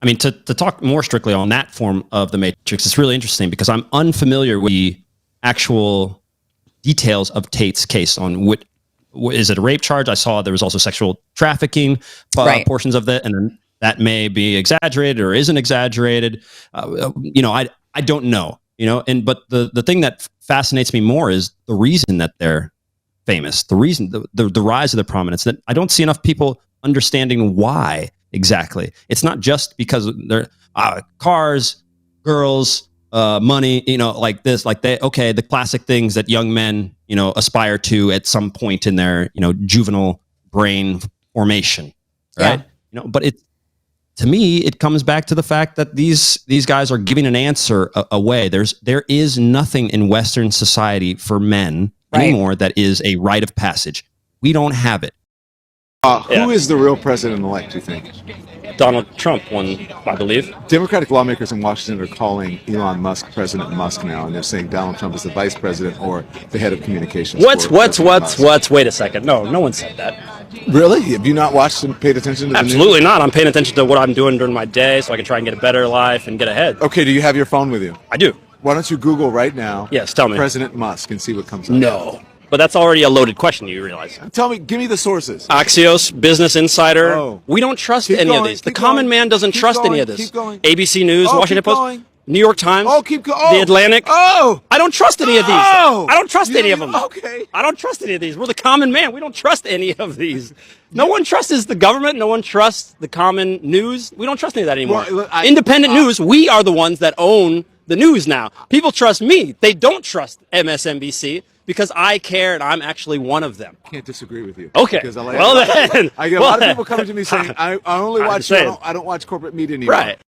I mean, to talk more strictly on that form of the Matrix, it's really interesting because I'm unfamiliar with the actual details of Tate's case on what is it a rape charge? I saw there was also sexual trafficking portions of that, and then that may be exaggerated or isn't exaggerated. I don't know. But the thing that fascinates me more is the reason that they're famous, the reason the rise of their prominence. That I don't see enough people understanding why exactly. It's not just because they're cars, girls, money, like this, like the classic things that young men, aspire to at some point in their, juvenile brain formation, right? Yeah. But to me, it comes back to the fact that these guys are giving an answer away. There is nothing in Western society for men anymore that is a rite of passage. We don't have it. Who is the real president-elect, do you think? Donald Trump won, I believe. Democratic lawmakers in Washington are calling Elon Musk President Musk now, and they're saying Donald Trump is the vice president or the head of communications. What's? Wait a second. No one said that. Really? Have you not watched and paid attention to the Absolutely not. I'm paying attention to what I'm doing during my day so I can try and get a better life and get ahead. Okay, do you have your phone with you? I do. Why don't you Google right now? Yes, tell me. President Musk and see what comes up. No. But that's already a loaded question, you realize. Tell me, give me the sources. Axios, Business Insider. Oh. We don't trust any of these. The common man doesn't trust any of this. Keep going. ABC News, Washington Post, New York Times, The Atlantic. Oh! I don't trust any of these. Oh! I don't trust any of them. Okay. I don't trust any of these. We're the common man. We don't trust any of these. No one trusts the government. No one trusts the common news. We don't trust any of that anymore. Well, Independent news, we are the ones that own the news now. People trust me. They don't trust MSNBC. Because I care, and I'm actually one of them. I can't disagree with you. Okay. Then. I get a lot of people coming to me saying, I only watch, I don't watch corporate media anymore. Right.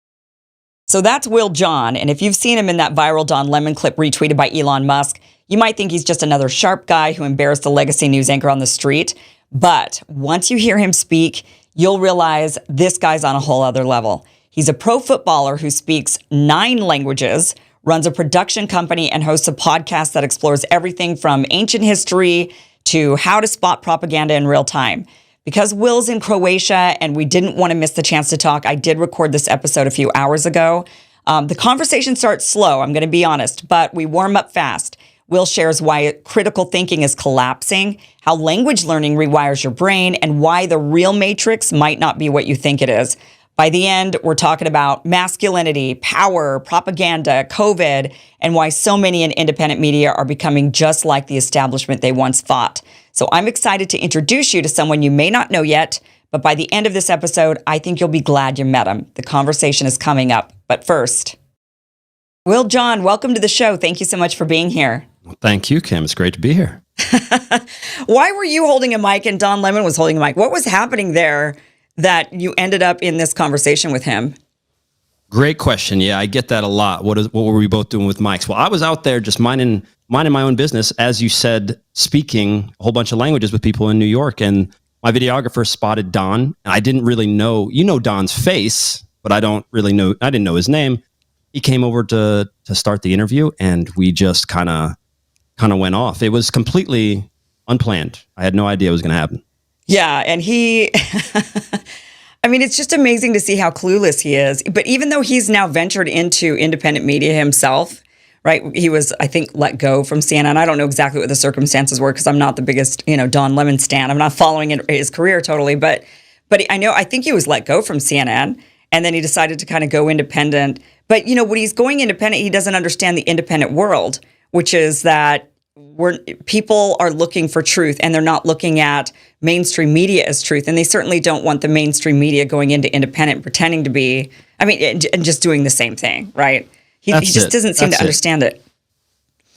So that's Will John. And if you've seen him in that viral Don Lemon clip retweeted by Elon Musk, you might think he's just another sharp guy who embarrassed a legacy news anchor on the street. But once you hear him speak, you'll realize this guy's on a whole other level. He's a pro footballer who speaks 9 languages, runs a production company, and hosts a podcast that explores everything from ancient history to how to spot propaganda in real time. Because Will's in Croatia and we didn't want to miss the chance to talk, I did record this episode a few hours ago. The conversation starts slow, I'm going to be honest, but we warm up fast. Will shares why critical thinking is collapsing, how language learning rewires your brain, and why the real Matrix might not be what you think it is. By the end, we're talking about masculinity, power, propaganda, COVID, and why so many in independent media are becoming just like the establishment they once fought. So I'm excited to introduce you to someone you may not know yet, but by the end of this episode, I think you'll be glad you met him. The conversation is coming up. But first, Will John, welcome to the show. Thank you so much for being here. Well, thank you, Kim. It's great to be here. Why were you holding a mic and Don Lemon was holding a mic? What was happening there that you ended up in this conversation with him? Great question. Yeah, I get that a lot. What were we both doing with mics? Well, I was out there just minding my own business, as you said, speaking a whole bunch of languages with people in New York. And my videographer spotted Don. And I didn't really know, Don's face, but I didn't know his name. He came over to start the interview, and we just kind of went off. It was completely unplanned. I had no idea it was going to happen. Yeah, and he, I mean, it's just amazing to see how clueless he is. But even though he's now ventured into independent media himself, right? He was, I think, let go from CNN. I don't know exactly what the circumstances were because I'm not the biggest, Don Lemon stan. I'm not following his career totally. But I think he was let go from CNN, and then he decided to kind of go independent. But, when he's going independent, he doesn't understand the independent world, which is that people are looking for truth, and they're not looking at mainstream media as truth. And they certainly don't want the mainstream media going into independent, pretending to be, and just doing the same thing, right? He just doesn't seem to understand it.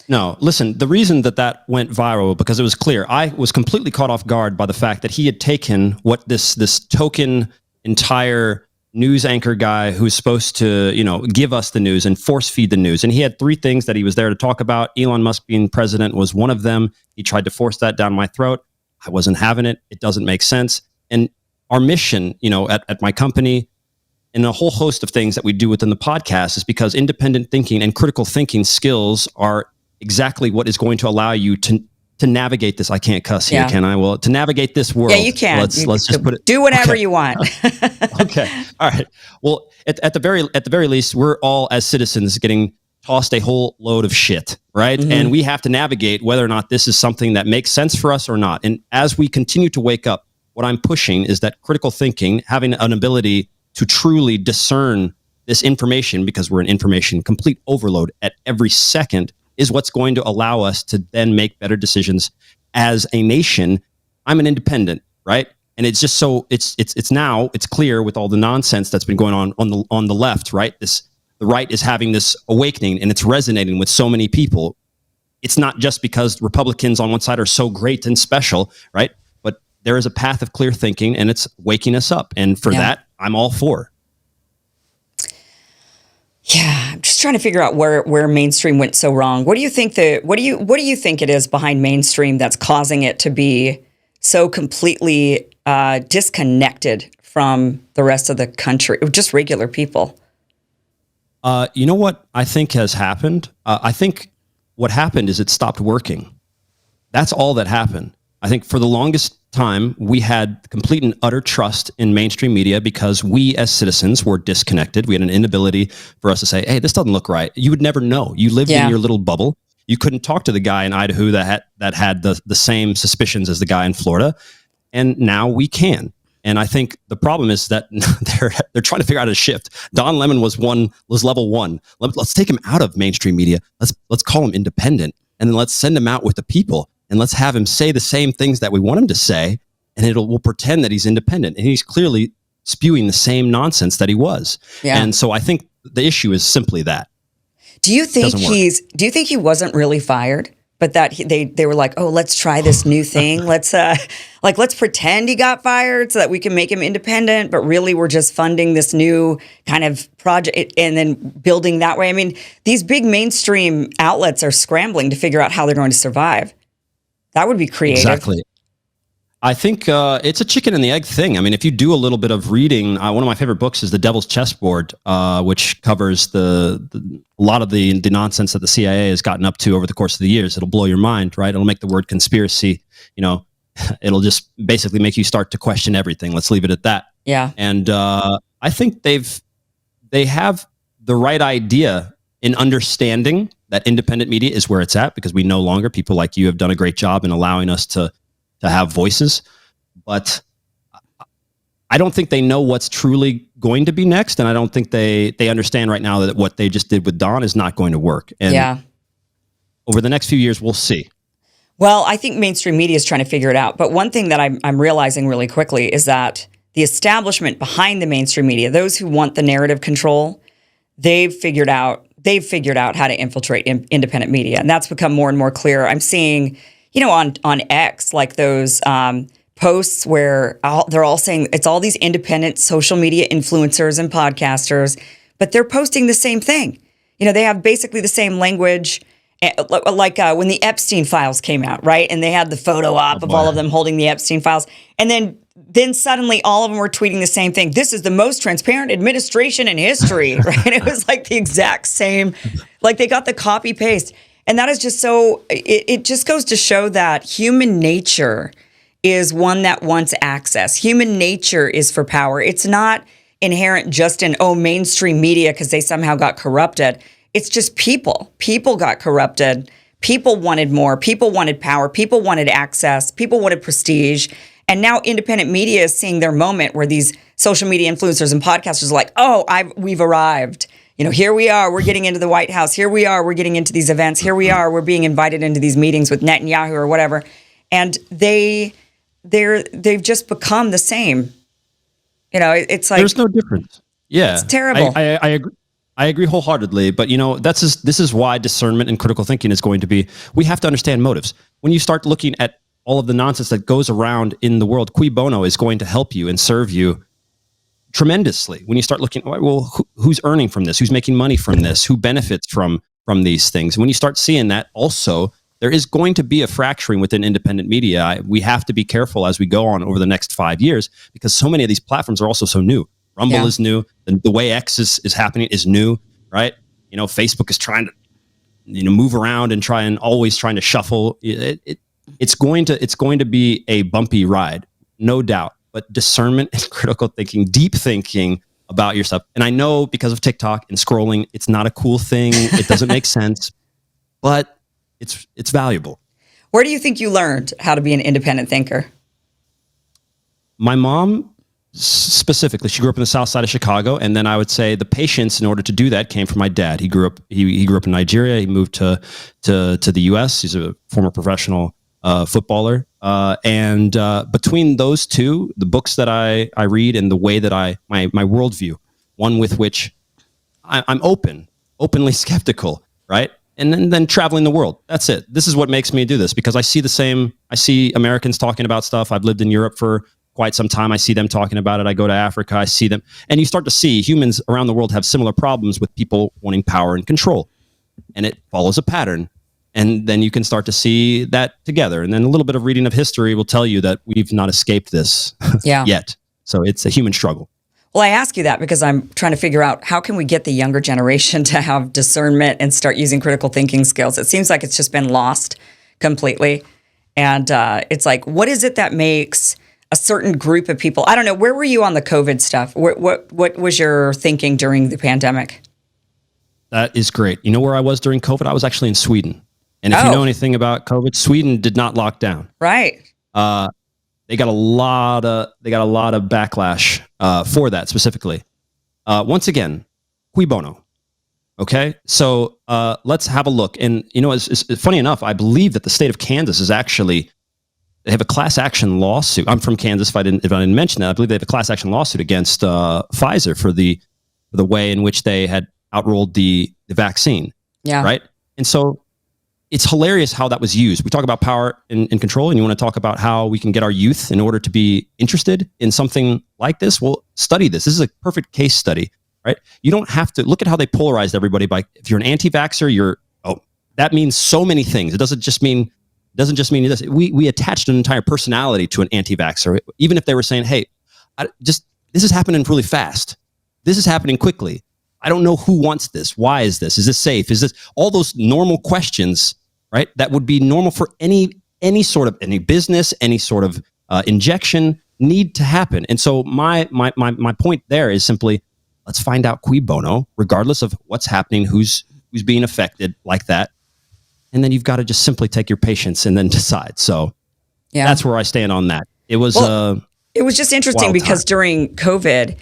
No, listen, the reason that went viral, because it was clear, I was completely caught off guard by the fact that he had taken what this token entire news anchor guy who's supposed to, give us the news and force feed the news. And he had 3 things that he was there to talk about. Elon Musk being president was one of them. He tried to force that down my throat. I wasn't having it. It doesn't make sense. And our mission, at my company and a whole host of things that we do within the podcast is because independent thinking and critical thinking skills are exactly what is going to allow you to to navigate this. I can't cuss here, Yeah. can I? Well, to navigate this world. Yeah, you can. Let's just put it. Do whatever Okay. you want. Okay. All right. Well, at the very least, we're all as citizens getting tossed a whole load of shit, right? Mhm. And we have to navigate whether or not this is something that makes sense for us or not. And as we continue to wake up, what I'm pushing is that critical thinking, having an ability to truly discern this information, because we're in information complete overload at every second, is what's going to allow us to then make better decisions as a nation. I'm an independent, right? And it's just so it's now it's clear with all the nonsense that's been going on the left, right? The right is having this awakening and it's resonating with so many people. It's not just because Republicans on one side are so great and special, right? But there is a path of clear thinking and it's waking us up. And for that, I'm all for. Yeah, I'm just trying to figure out where mainstream went so wrong. What do you think what do you think it is behind mainstream that's causing it to be so completely disconnected from the rest of the country, just regular people? You know what I think has happened? I think what happened is it stopped working. That's all that happened. I think for the longest time, we had complete and utter trust in mainstream media because we as citizens were disconnected. We had an inability for us to say, hey, this doesn't look right. You would never know. You lived in your little bubble. You couldn't talk to the guy in Idaho that had the same suspicions as the guy in Florida. And now we can. And I think the problem is that they're trying to figure out a shift. Don Lemon was level one. Let's take him out of mainstream media. Let's call him independent, and then let's send him out with the people, and let's have him say the same things that we want him to say, and we'll pretend that he's independent, and he's clearly spewing the same nonsense that he was. Yeah. And so I think the issue is simply that. Do you think he wasn't really fired? But that they were like, oh, let's try this new thing. Let's pretend he got fired so that we can make him independent. But really, we're just funding this new kind of project and then building that way. I mean, these big mainstream outlets are scrambling to figure out how they're going to survive. That would be creative. Exactly. I think it's a chicken and the egg thing. I mean, if you do a little bit of reading, one of my favorite books is The Devil's Chessboard, which covers a lot of the nonsense that the CIA has gotten up to over the course of the years. It'll blow your mind, right? It'll make the word conspiracy, it'll just basically make you start to question everything. Let's leave it at that. Yeah. And I think they have the right idea in understanding that independent media is where it's at, because we no longer, people like you have done a great job in allowing us to have voices, but I don't think they know what's truly going to be next. And I don't think they understand right now that what they just did with Don is not going to work. And over the next few years, we'll see. Well, I think mainstream media is trying to figure it out. But one thing that I'm realizing really quickly is that the establishment behind the mainstream media, those who want the narrative control, they've figured out how to infiltrate independent media. And that's become more and more clear. I'm seeing, on X, like those posts where they're all saying it's all these independent social media influencers and podcasters, but they're posting the same thing. They have basically the same language, like when the Epstein files came out, right? And they had the photo op of all of them holding the Epstein files. And then suddenly all of them were tweeting the same thing. This is the most transparent administration in history, right? It was like the exact same, like they got the copy paste. And that is just so, it just goes to show that human nature is one that wants access. Human nature is for power. It's not inherent just in, mainstream media because they somehow got corrupted. It's just people. People got corrupted. People wanted more. People wanted power. People wanted access. People wanted prestige. And now independent media is seeing their moment where these social media influencers and podcasters are like, we've arrived. Here we are, we're getting into the White House. Here we are, we're getting into these events. Here we are, we're being invited into these meetings with Netanyahu or whatever. And they've just become the same. It's like there's no difference. Yeah, it's terrible. I agree. I agree wholeheartedly. But this is why discernment and critical thinking is going to be. We have to understand motives. When you start looking at all of the nonsense that goes around in the world, cui bono is going to help you and serve you tremendously. When you start looking, well, who's earning from this? Who's making money from this? Who benefits from these things? When you start seeing that, also, there is going to be a fracturing within independent media. We have to be careful as we go on over the next 5 years, because so many of these platforms are also so new. Rumble is new. The way X is happening is new, right? Facebook is trying to, move around and always trying to shuffle. it's going to be a bumpy ride, no doubt. But discernment and critical thinking, deep thinking about your stuff. And I know because of TikTok and scrolling, it's not a cool thing. It doesn't make sense, but it's valuable. Where do you think you learned how to be an independent thinker? My mom specifically, she grew up in the south side of Chicago, and then I would say the patience in order to do that came from my dad. He grew up in Nigeria. He moved to the U.S. He's a former professional footballer, and between those two, the books that I read and the way that my worldview, one with which I'm openly skeptical, right? And then traveling the world. That's it. This is what makes me do this, because I see Americans talking about stuff. I've lived in Europe for quite some time. I see them talking about it. I go to Africa. I see them. And you start to see humans around the world have similar problems with people wanting power and control. And it follows a pattern. And then you can start to see that together. And then a little bit of reading of history will tell you that we've not escaped this yet. So it's a human struggle. Well, I ask you that because I'm trying to figure out how can we get the younger generation to have discernment and start using critical thinking skills. It seems like it's just been lost completely. And it's like, what is it that makes a certain group of people? I don't know. Where were you on the COVID stuff? What was your thinking during the pandemic? That is great. You know where I was during COVID? I was actually in Sweden. And if you know anything about COVID, Sweden did not lock down. Right. They got a lot of backlash for that specifically. Once again, cui bono. Okay, so let's have a look. And it's funny enough, I believe that the state of Kansas is actually, they have a class action lawsuit. I'm from Kansas. If I didn't mention that, I believe they have a class action lawsuit against Pfizer for the way in which they had outrolled the vaccine. Yeah. Right. And so it's hilarious how that was used. We talk about power and control, and you want to talk about how we can get our youth in order to be interested in something like this. Well, study this. This is a perfect case study, right? You don't have to look at how they polarized everybody by, if you're an anti-vaxxer, that means so many things. It doesn't just mean this. We attached an entire personality to an anti-vaxxer, even if they were saying, hey, this is happening really fast. This is happening quickly. I don't know who wants this. Why is this? Is this safe? Is this all those normal questions, right? That would be normal for any business, any sort of injection need to happen. And so my point there is simply, let's find out cui bono, regardless of what's happening, who's being affected like that. And then you've got to just simply take your patience and then decide. So that's where I stand on that. It was just interesting because during COVID,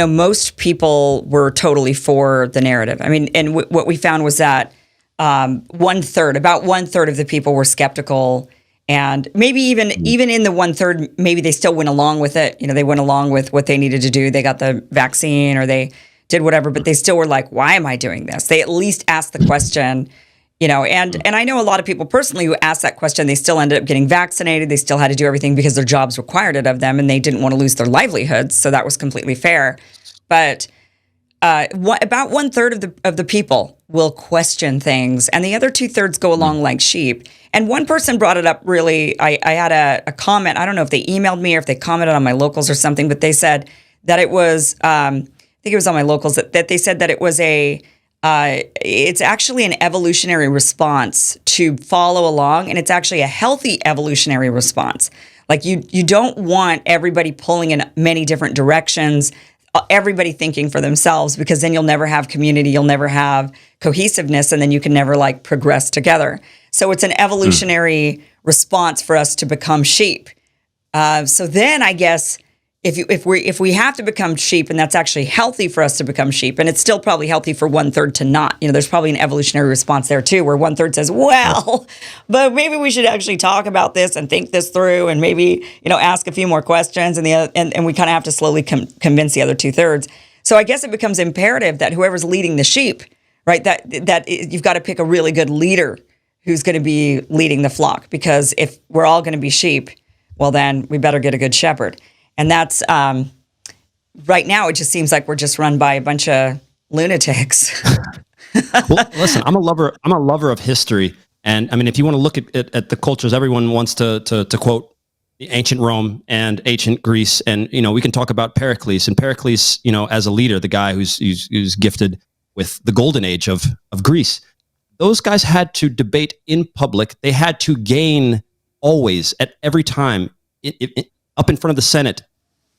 most people were totally for the narrative. I mean, and what we found was that about one third of the people were skeptical, and maybe even in the 1/3, maybe they still went along with it. They went along with what they needed to do. They got the vaccine or they did whatever, but they still were like, why am I doing this? They at least asked the question, and I know a lot of people personally who asked that question, they still ended up getting vaccinated. They still had to do everything because their jobs required it of them, and they didn't want to lose their livelihoods. So that was completely fair. But about 1/3 of the people will question things, and the other 2/3 go along like sheep. And one person brought it up really, I had a comment. I don't know if they emailed me or if they commented on my locals or something, but they said that it was, I think it was on my locals, that they said that it was it's actually an evolutionary response to follow along, and it's actually a healthy evolutionary response. Like you don't want everybody pulling in many different directions, everybody thinking for themselves, because then you'll never have community, you'll never have cohesiveness, and then you can never progress together. So it's an evolutionary response for us to become sheep. So then I guess if we have to become sheep, and that's actually healthy for us to become sheep, and it's still probably healthy for 1/3 to not. There's probably an evolutionary response there too, where 1/3 says, well, but maybe we should actually talk about this and think this through, and maybe ask a few more questions, and we kind of have to slowly convince the other 2/3. So I guess it becomes imperative that whoever's leading the sheep, right, that you've got to pick a really good leader who's going to be leading the flock, because if we're all going to be sheep, well then we better get a good shepherd. And that's, right now, it just seems like we're just run by a bunch of lunatics. Well, listen, I'm a lover of history. And I mean, if you want to look at the cultures, everyone wants to quote the ancient Rome and ancient Greece. And, we can talk about Pericles. And Pericles, as a leader, the guy who's gifted with the golden age of Greece, those guys had to debate in public. They had to gain always, at every time, up in front of the Senate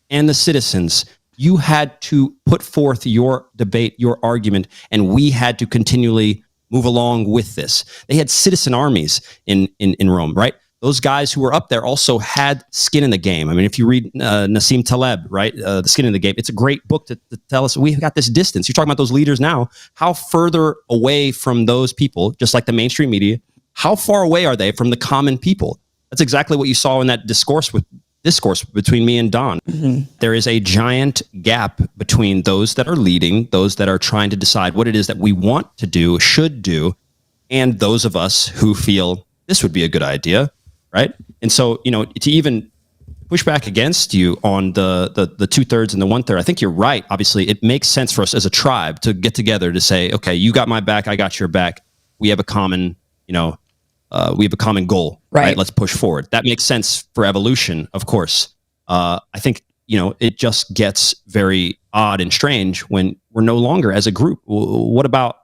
and the citizens, you had to put forth your debate, your argument, and we had to continually move along with this. They had citizen armies in Rome, right? Those guys who were up there also had skin in the game. I mean, if you read Nassim Taleb, right, The Skin in the Game, it's a great book to tell us we've got this distance. You're talking about those leaders now. How further away from those people, just like the mainstream media, how far away are they from the common people? That's exactly what you saw in that discourse between me and Don. Mm-hmm. There is a giant gap between those that are leading, those that are trying to decide what it is that we want to do, should do, and those of us who feel this would be a good idea. Right. And so, to even push back against you on the 2/3 and the 1/3, I think you're right. Obviously, it makes sense for us as a tribe to get together to say, okay, you got my back, I got your back. We have a common, goal. Right. Let's push forward. That makes sense for evolution, of course. I think, it just gets very odd and strange when we're no longer as a group. What about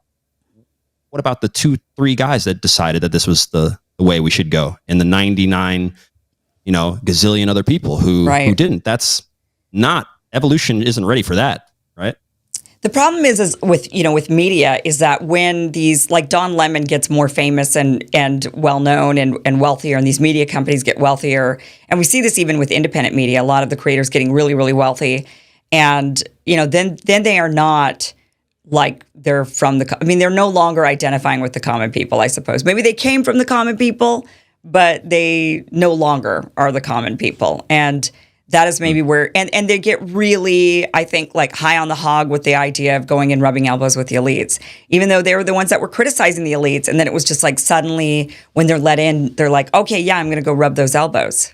the 2-3 guys that decided that this was the way we should go, and the 99, gazillion other people who didn't? That's not, evolution isn't ready for that, right? The problem is with media is that when these, like Don Lemon gets more famous and well known and wealthier, and these media companies get wealthier, and we see this even with independent media, a lot of the creators getting really, really wealthy, and then they are not like they're from they're no longer identifying with the common people, I suppose. Maybe they came from the common people, but they no longer are the common people. And that is maybe where, and they get really, I think, like high on the hog with the idea of going and rubbing elbows with the elites, even though they were the ones that were criticizing the elites. And then it was just like suddenly when they're let in, they're like, okay, yeah, I'm going to go rub those elbows.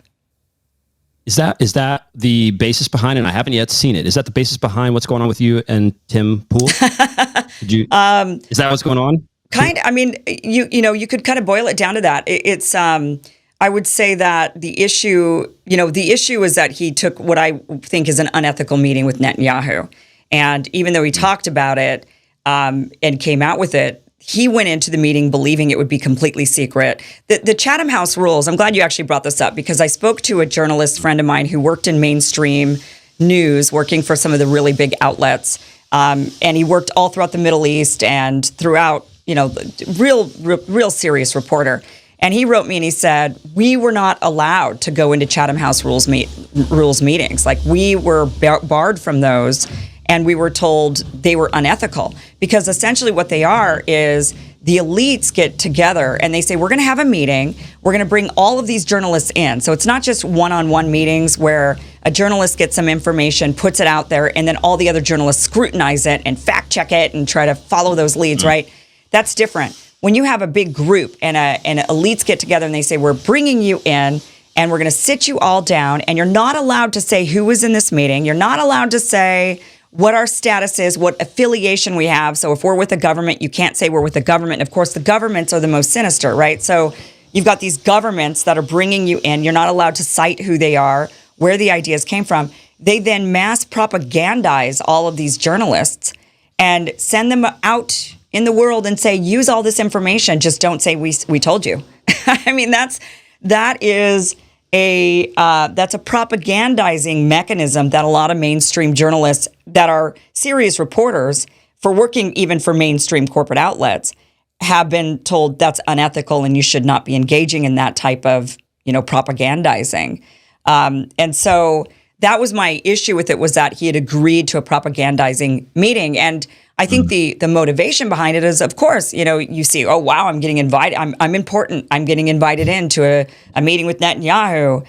Is that the basis behind, and I haven't yet seen it, is that the basis behind what's going on with you and Tim Pool? Is that what's going on? I mean, you could kind of boil it down to that. It's I would say that the issue is that he took what I think is an unethical meeting with Netanyahu. And even though he talked about it and came out with it, he went into the meeting believing it would be completely secret. The Chatham House rules, I'm glad you actually brought this up, because I spoke to a journalist friend of mine who worked in mainstream news, working for some of the really big outlets. And he worked all throughout the Middle East and throughout, real serious reporter. And he wrote me and he said, we were not allowed to go into Chatham House rules meetings. Like, we were barred from those. And we were told they were unethical, because essentially what they are is the elites get together and they say, we're going to have a meeting. We're going to bring all of these journalists in. So it's not just one-on-one meetings where a journalist gets some information, puts it out there, and then all the other journalists scrutinize it and fact check it and try to follow those leads, right? That's different. When you have a big group and elites get together and they say, we're bringing you in and we're going to sit you all down, and you're not allowed to say who was in this meeting. You're not allowed to say what our status is, what affiliation we have. So if we're with the government, you can't say we're with the government. And of course, the governments are the most sinister, right? So you've got these governments that are bringing you in. You're not allowed to cite who they are, where the ideas came from. They then mass propagandize all of these journalists and send them out in the world and say, use all this information. Just don't say we told you. I mean, that's a propagandizing mechanism that a lot of mainstream journalists that are serious reporters for working even for mainstream corporate outlets have been told that's unethical and you should not be engaging in that type of, propagandizing. And so that was my issue with it, was that he had agreed to a propagandizing meeting. And I think the motivation behind it is, of course, you see, oh, wow, I'm getting invited. I'm important. I'm getting invited into a meeting with Netanyahu.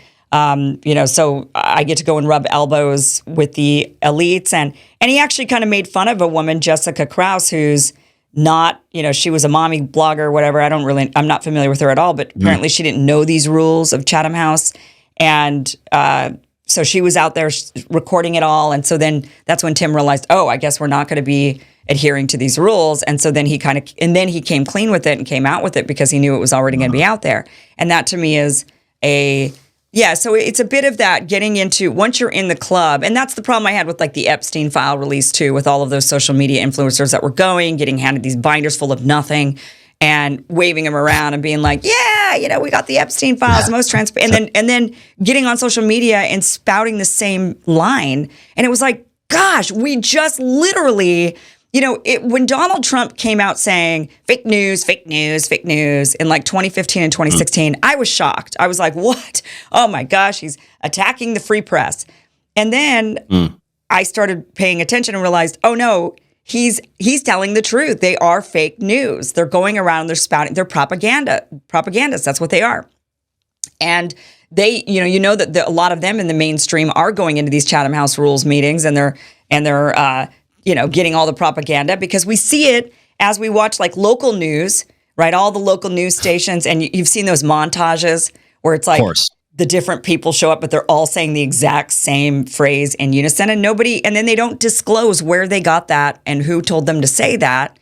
So I get to go and rub elbows with the elites. And he actually kind of made fun of a woman, Jessica Krause, who's not, she was a mommy blogger, whatever. I'm not familiar with her at all, but apparently she didn't know these rules of Chatham House. And so she was out there recording it all. And so then that's when Tim realized, oh, I guess we're not going to be adhering to these rules. And so then he came clean with it and came out with it because he knew it was already going to be out there. And that to me is so it's a bit of that getting into, once you're in the club, and that's the problem I had with like the Epstein file release too, with all of those social media influencers that were getting handed these binders full of nothing. and waving them around and being like, yeah, we got the Epstein files, the most transparent, and then getting on social media and spouting the same line. And it was like, gosh, we just literally, when Donald Trump came out saying fake news, fake news, fake news in like 2015 and 2016, I was shocked. I was like, what? Oh my gosh, he's attacking the free press. And then I started paying attention and realized, oh no, he's telling the truth. They are fake news. They're going around, they're spouting, they're propagandists. That's what they are. And they, that a lot of them in the mainstream are going into these Chatham House Rules meetings and they're getting all the propaganda, because we see it as we watch like local news, right? All the local news stations, and you've seen those montages where it's like the different people show up, but they're all saying the exact same phrase in unison, and then they don't disclose where they got that and who told them to say that,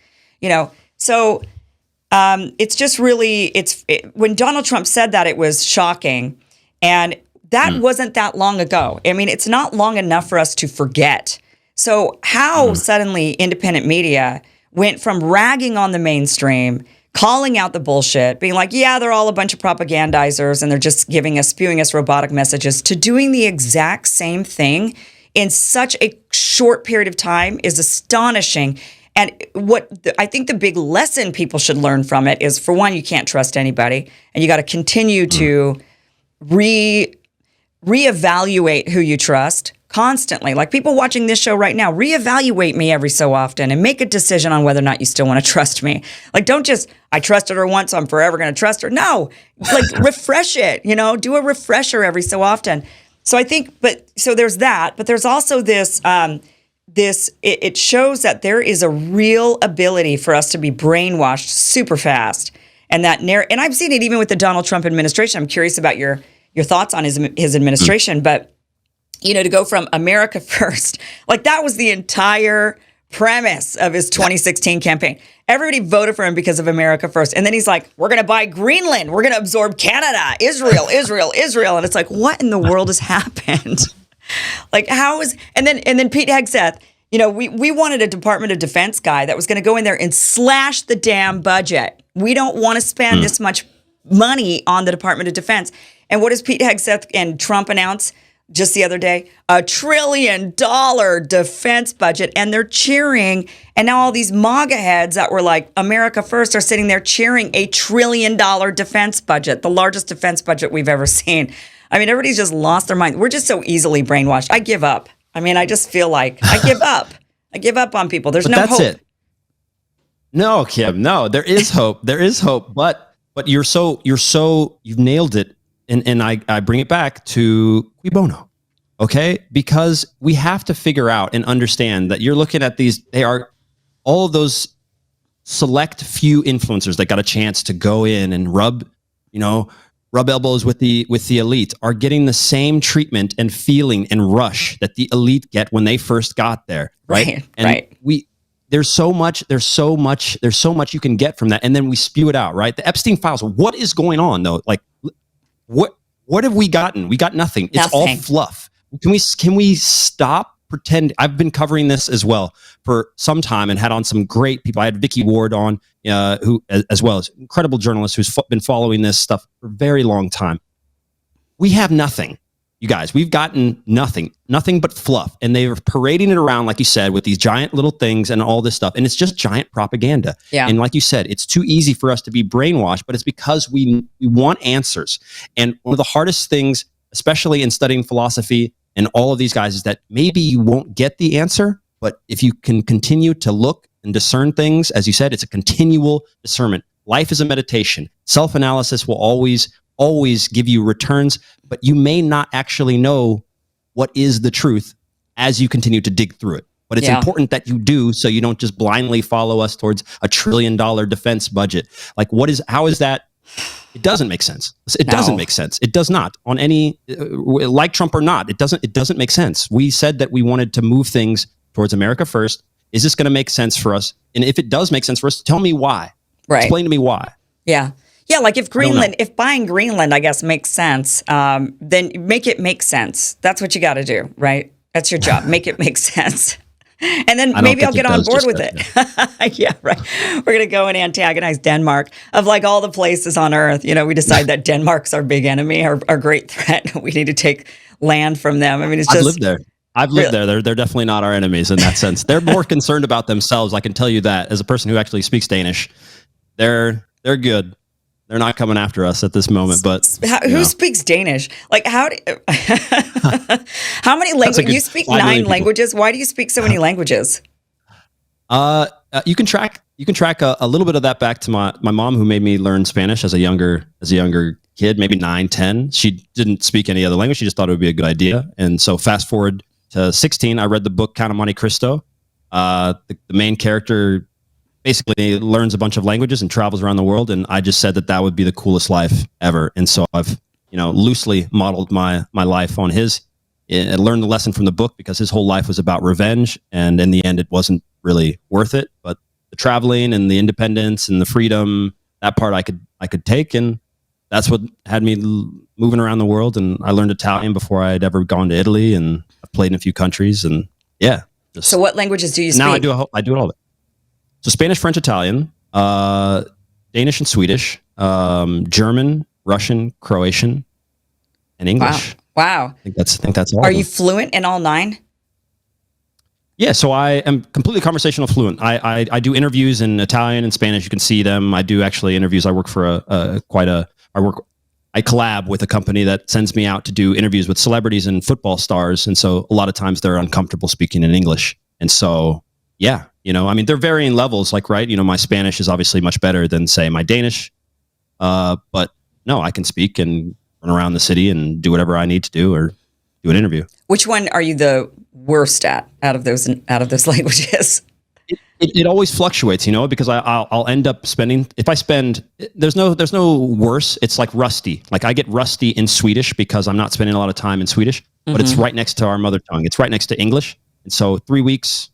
So it's just really, when Donald Trump said that, it was shocking, and that wasn't that long ago. I mean, it's not long enough for us to forget. So how suddenly independent media went from ragging on the mainstream, calling out the bullshit, being like, yeah, they're all a bunch of propagandizers and they're just spewing us robotic messages, to doing the exact same thing in such a short period of time is astonishing. And I think the big lesson people should learn from it is, for one, you can't trust anybody, and you got to continue to reevaluate who you trust constantly. Like people watching this show right now, reevaluate me every so often and make a decision on whether or not you still want to trust me. Like, don't just, I trusted her once, so I'm forever going to trust her. No, like refresh it, do a refresher every so often. So I think, so there's that, but there's also this, it shows that there is a real ability for us to be brainwashed super fast. And and I've seen it even with the Donald Trump administration. I'm curious about your thoughts on his administration, but to go from America first, like that was the entire premise of his 2016 campaign. Everybody voted for him because of America first. And then he's like, we're going to buy Greenland. We're going to absorb Canada, Israel. And it's like, what in the world has happened? Like, and then Pete Hegseth, we wanted a Department of Defense guy that was going to go in there and slash the damn budget. We don't want to spend this much money on the Department of Defense. And what does Pete Hegseth and Trump announce just the other day? $1 trillion defense budget. And they're cheering. And now all these MAGA heads that were like America first are sitting there cheering $1 trillion defense budget, the largest defense budget we've ever seen. I mean, everybody's just lost their mind. We're just so easily brainwashed. I give up. I mean, I just feel like I give up. I give up on people. There's no hope. That's it. No, Kim, no, there is hope. There is hope. But you've nailed it. And I bring it back to cui bono, okay? Because we have to figure out and understand that you're looking at they are all of those select few influencers that got a chance to go in and rub elbows with the elite, are getting the same treatment and feeling and rush that the elite get when they first got there, right? Right. There's so much you can get from that, and then we spew it out, right? The Epstein files. What is going on though? Like, what have we gotten? We got nothing. It's all fluff. Can we stop pretending? I've been covering this as well for some time and had on some great people. I had Vicky Ward on, who as well as incredible journalist who's been following this stuff for a very long time. We have nothing. You guys, we've gotten nothing but fluff. And they're parading it around, like you said, with these giant little things and all this stuff. And it's just giant propaganda. Yeah. And like you said, it's too easy for us to be brainwashed, but it's because we want answers. And one of the hardest things, especially in studying philosophy and all of these guys, is that maybe you won't get the answer, but if you can continue to look and discern things, as you said, it's a continual discernment. Life is a meditation. Self-analysis will always give you returns, but you may not actually know what is the truth as you continue to dig through it. But it's important that you do, so you don't just blindly follow us towards $1 trillion defense budget. Like, how is that? It doesn't make sense. It doesn't make sense. It does not, on any, like Trump or not. It doesn't make sense. We said that we wanted to move things towards America first. Is this going to make sense for us? And if it does make sense for us, tell me why. Right. Explain to me why. Yeah. Yeah, like if buying Greenland, I guess, makes sense, then make it make sense. That's what you got to do, right? That's your job. Make it make sense. And then I don't maybe I'll think get it on does board just with that, it. Yeah, right. We're going to go and antagonize Denmark. Of like all the places on earth, we decide that Denmark's our big enemy, our great threat. We need to take land from them. I mean, it's I've just lived there. I've lived there. They're definitely not our enemies in that sense. They're more concerned about themselves. I can tell you that as a person who actually speaks Danish, they're good. They're not coming after us at this moment. But who speaks Danish? Like how many languages? You speak 9 languages. Why do you speak so many languages? You can track a little bit of that back to my mom, who made me learn Spanish as a younger kid, maybe 9, 10. She didn't speak any other language. She just thought it would be a good idea. And so fast forward to 16, I read the book Count of Monte Cristo. The main character basically learns a bunch of languages and travels around the world. And I just said that would be the coolest life ever. And so I've, loosely modeled my life on his. I learned the lesson from the book because his whole life was about revenge. And in the end, it wasn't really worth it. But the traveling and the independence and the freedom, that part I could take. And that's what had me moving around the world. And I learned Italian before I'd ever gone to Italy, and I've played in a few countries. And yeah. So what languages do you speak? Now I do it all of it. So Spanish, French, Italian, Danish and Swedish, German, Russian, Croatian, and English. Wow. I think that's all. Are you fluent in all 9? Yeah, so I am completely conversational fluent. I do interviews in Italian and Spanish. You can see them. I do actually interviews. I work for I collab with a company that sends me out to do interviews with celebrities and football stars. And so a lot of times they're uncomfortable speaking in English. And so, yeah, they're varying levels, like, right. My Spanish is obviously much better than, say, my Danish. But no, I can speak and run around the city and do whatever I need to do, or do an interview. Which one are you the worst at out of those languages? It always fluctuates, because I'll end up spending, if I spend, there's no worse. It's like rusty. Like I get rusty in Swedish because I'm not spending a lot of time in Swedish, but it's right next to our mother tongue. It's right next to English. And so 3 weeks,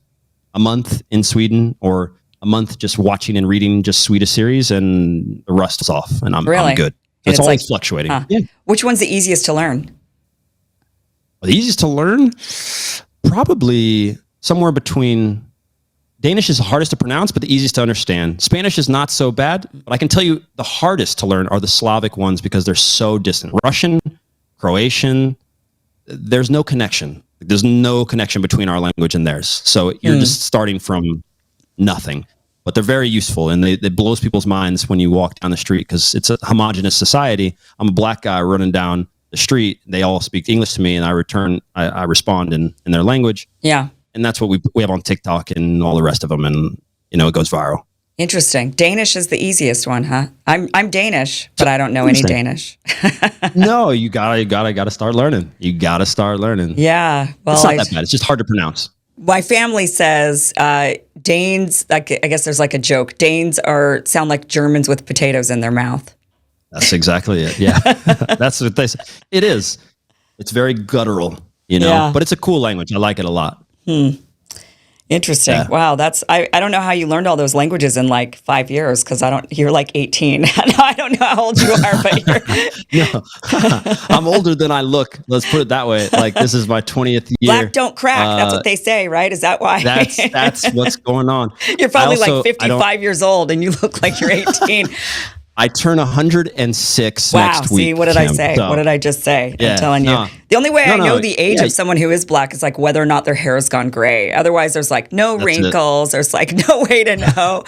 a month in Sweden, or a month just watching and reading just Swedish series, and the rust is off, and I'm good. So it's always fluctuating. Yeah. Which one's the easiest to learn? The easiest to learn? Probably somewhere between, Danish is the hardest to pronounce, but the easiest to understand. Spanish is not so bad, but I can tell you the hardest to learn are the Slavic ones because they're so distant. Russian, Croatian, there's no connection. There's no connection between our language and theirs. So you're just starting from nothing. But they're very useful, and it blows people's minds when you walk down the street because it's a homogenous society. I'm a black guy running down the street. They all speak English to me, and I respond in their language. Yeah. And that's what we have on TikTok and all the rest of them, and it goes viral. Interesting. Danish is the easiest one, huh? I'm Danish, but I don't know any Danish. No, you gotta start learning. You gotta start learning. Yeah. Well, it's not that bad. It's just hard to pronounce. My family says Danes, I guess there's like a joke. Danes sound like Germans with potatoes in their mouth. That's exactly it. Yeah. That's what they say. It is. It's very guttural, but it's a cool language. I like it a lot. Interesting. Yeah. Wow. I don't know how you learned all those languages in like 5 years, because you're like 18. I don't know how old you are, but No, I'm older than I look. Let's put it that way. Like, this is my 20th year. Black don't crack. That's what they say, right? Is that why? That's what's going on. You're probably like 55 years old and you look like you're 18. I turn 106 wow, next week. See, what did I say? So. What did I just say? Yeah, I'm telling you. The only way I know the age of someone who is black is like whether or not their hair has gone gray. Otherwise, there's like no wrinkles. There's like no way to know.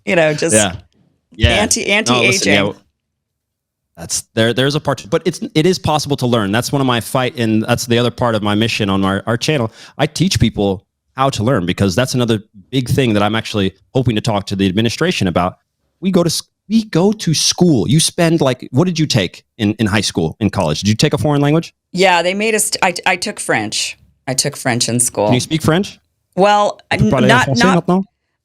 Just anti-aging. That's there's a part, but it is possible to learn. That's one of my fight, and that's the other part of my mission on our channel. I teach people how to learn, because that's another big thing that I'm actually hoping to talk to the administration about. We go to school. You spend what did you take in high school, in college? Did you take a foreign language? Yeah, they made us. I took French. I took French in school. Can you speak French? Well, not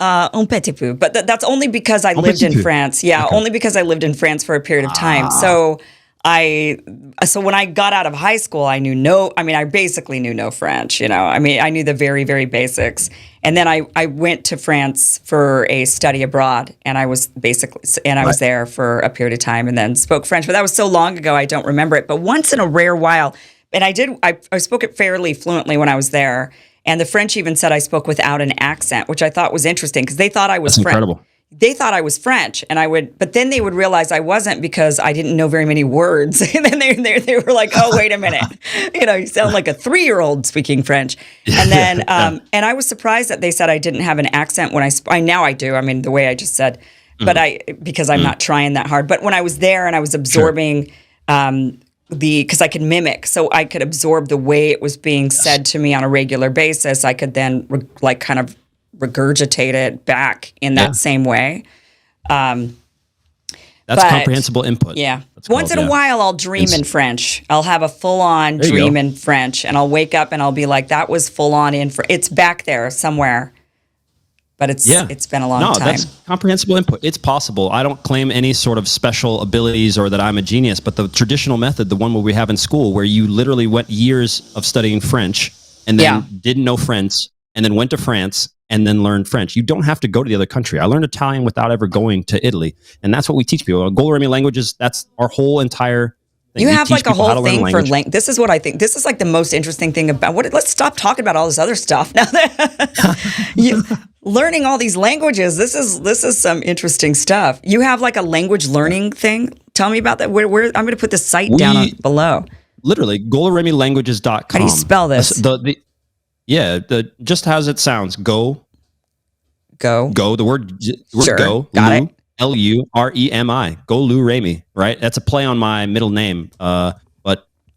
un petit peu, but that's only because I lived in France. Yeah, okay. Only because I lived in France for a period of time. So when I got out of high school, I basically knew no French, I knew the very, very basics. And then I went to France for a study abroad, and I was was there for a period of time and then spoke French, but that was so long ago, I don't remember it. But once in a rare while, and I spoke it fairly fluently when I was there. And the French even said I spoke without an accent, which I thought was interesting because they thought I was That's French. incredible. They thought I was French, and but then they would realize I wasn't because I didn't know very many words. And then they were like, "Oh, wait a minute, you sound like a 3-year-old speaking French." And then, and I was surprised that they said I didn't have an accent when now I do. I mean, the way I just said, but because I'm not trying that hard. But when I was there and I was absorbing because I could mimic, so I could absorb the way it was being said to me on a regular basis. I could then kind of regurgitate it back in that same way. That's but, comprehensible input. Yeah. Once in a while, I'll dream in French. I'll have a full-on dream in French, and I'll wake up and I'll be like, "That was full-on in French." It's back there somewhere, but it's been a long time. No, that's comprehensible input. It's possible. I don't claim any sort of special abilities or that I'm a genius, but the traditional method, the one where we have in school, where you literally went years of studying French and then didn't know French and then went to France and then learned French. You don't have to go to the other country. I learned Italian without ever going to Italy. And that's what we teach people. Goloremi languages, that's our whole entire thing. You We have teach like a people how to whole learn thing for language. this is what I think. This is like the most interesting thing about let's stop talking about all this other stuff now. Learning all these languages. This is some interesting stuff. You have like a language learning thing. Tell me about that. Where I'm going to put the site down below. Literally, goloremilanguages.com. How do you spell this? Just as it sounds. Go, the word Sure. go, Got Lu, it. L-U-R-E-M-I, Go Lou Remy, right? That's a play on my middle name, but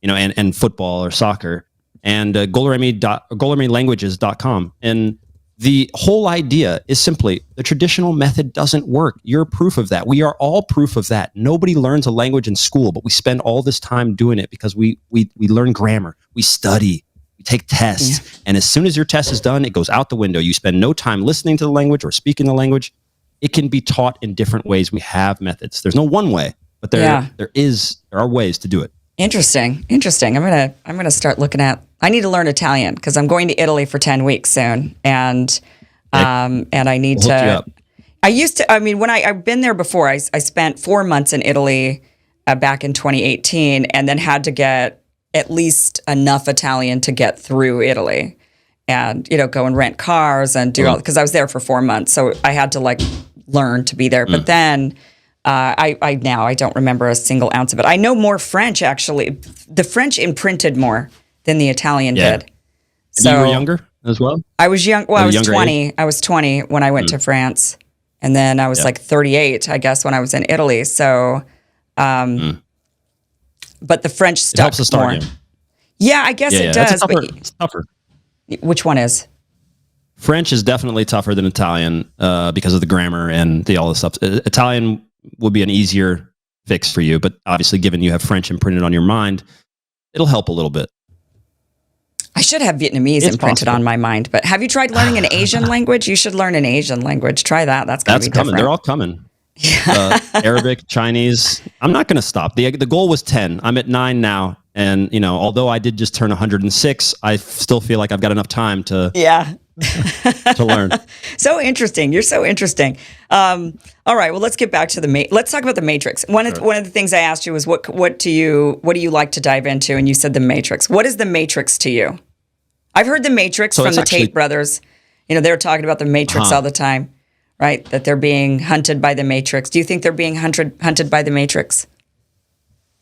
and football or soccer, and goloremilanguages.com. And the whole idea is simply the traditional method doesn't work. You're proof of that. We are all proof of that. Nobody learns a language in school, but we spend all this time doing it because we learn grammar, we study, we take tests, and as soon as your test is done, it goes out the window. You spend no time listening to the language or speaking the language. It can be taught in different ways. We have methods. There's no one way, but there are ways to do it. Interesting. I'm gonna start looking at. I need to learn Italian because I'm going to Italy for 10 weeks soon, and I need We'll hook you to. up. I used to. I mean, when I've been there before, I spent 4 months in Italy back in 2018, and then had to get at least enough Italian to get through Italy, and go and rent cars and do all because I was there for 4 months, so I had to learn to be there. But then I don't remember a single ounce of it. I know more French actually. The French imprinted more than the Italian did. So you were younger as well? I was young. Well, I was younger 20. age? I was 20 when I went to France, and then I was like 38, I guess, when I was in Italy. So, but the French It stuck helps to start more. you. Yeah, I guess it does. It's tougher. Which one is? French is definitely tougher than Italian because of the grammar and all this stuff. Italian would be an easier fix for you, but obviously, given you have French imprinted on your mind, it'll help a little bit. I should have Vietnamese imprinted on my mind, but have you tried learning an Asian language? You should learn an Asian language. Try that. That's going to be coming. different. They're all coming. Arabic, Chinese. I'm not going to stop. The goal was 10. I'm at 9 now. And, although I did just turn 106, I still feel like I've got enough time to to learn. So interesting. You're so interesting. All right. Well, let's get back to let's talk about the Matrix. One of the things I asked you was what do you like to dive into? And you said the Matrix. What is the Matrix to you? I've heard the Matrix from the Tate brothers. They're talking about the Matrix all the time, right? That they're being hunted by the Matrix. Do you think they're being hunted by the Matrix?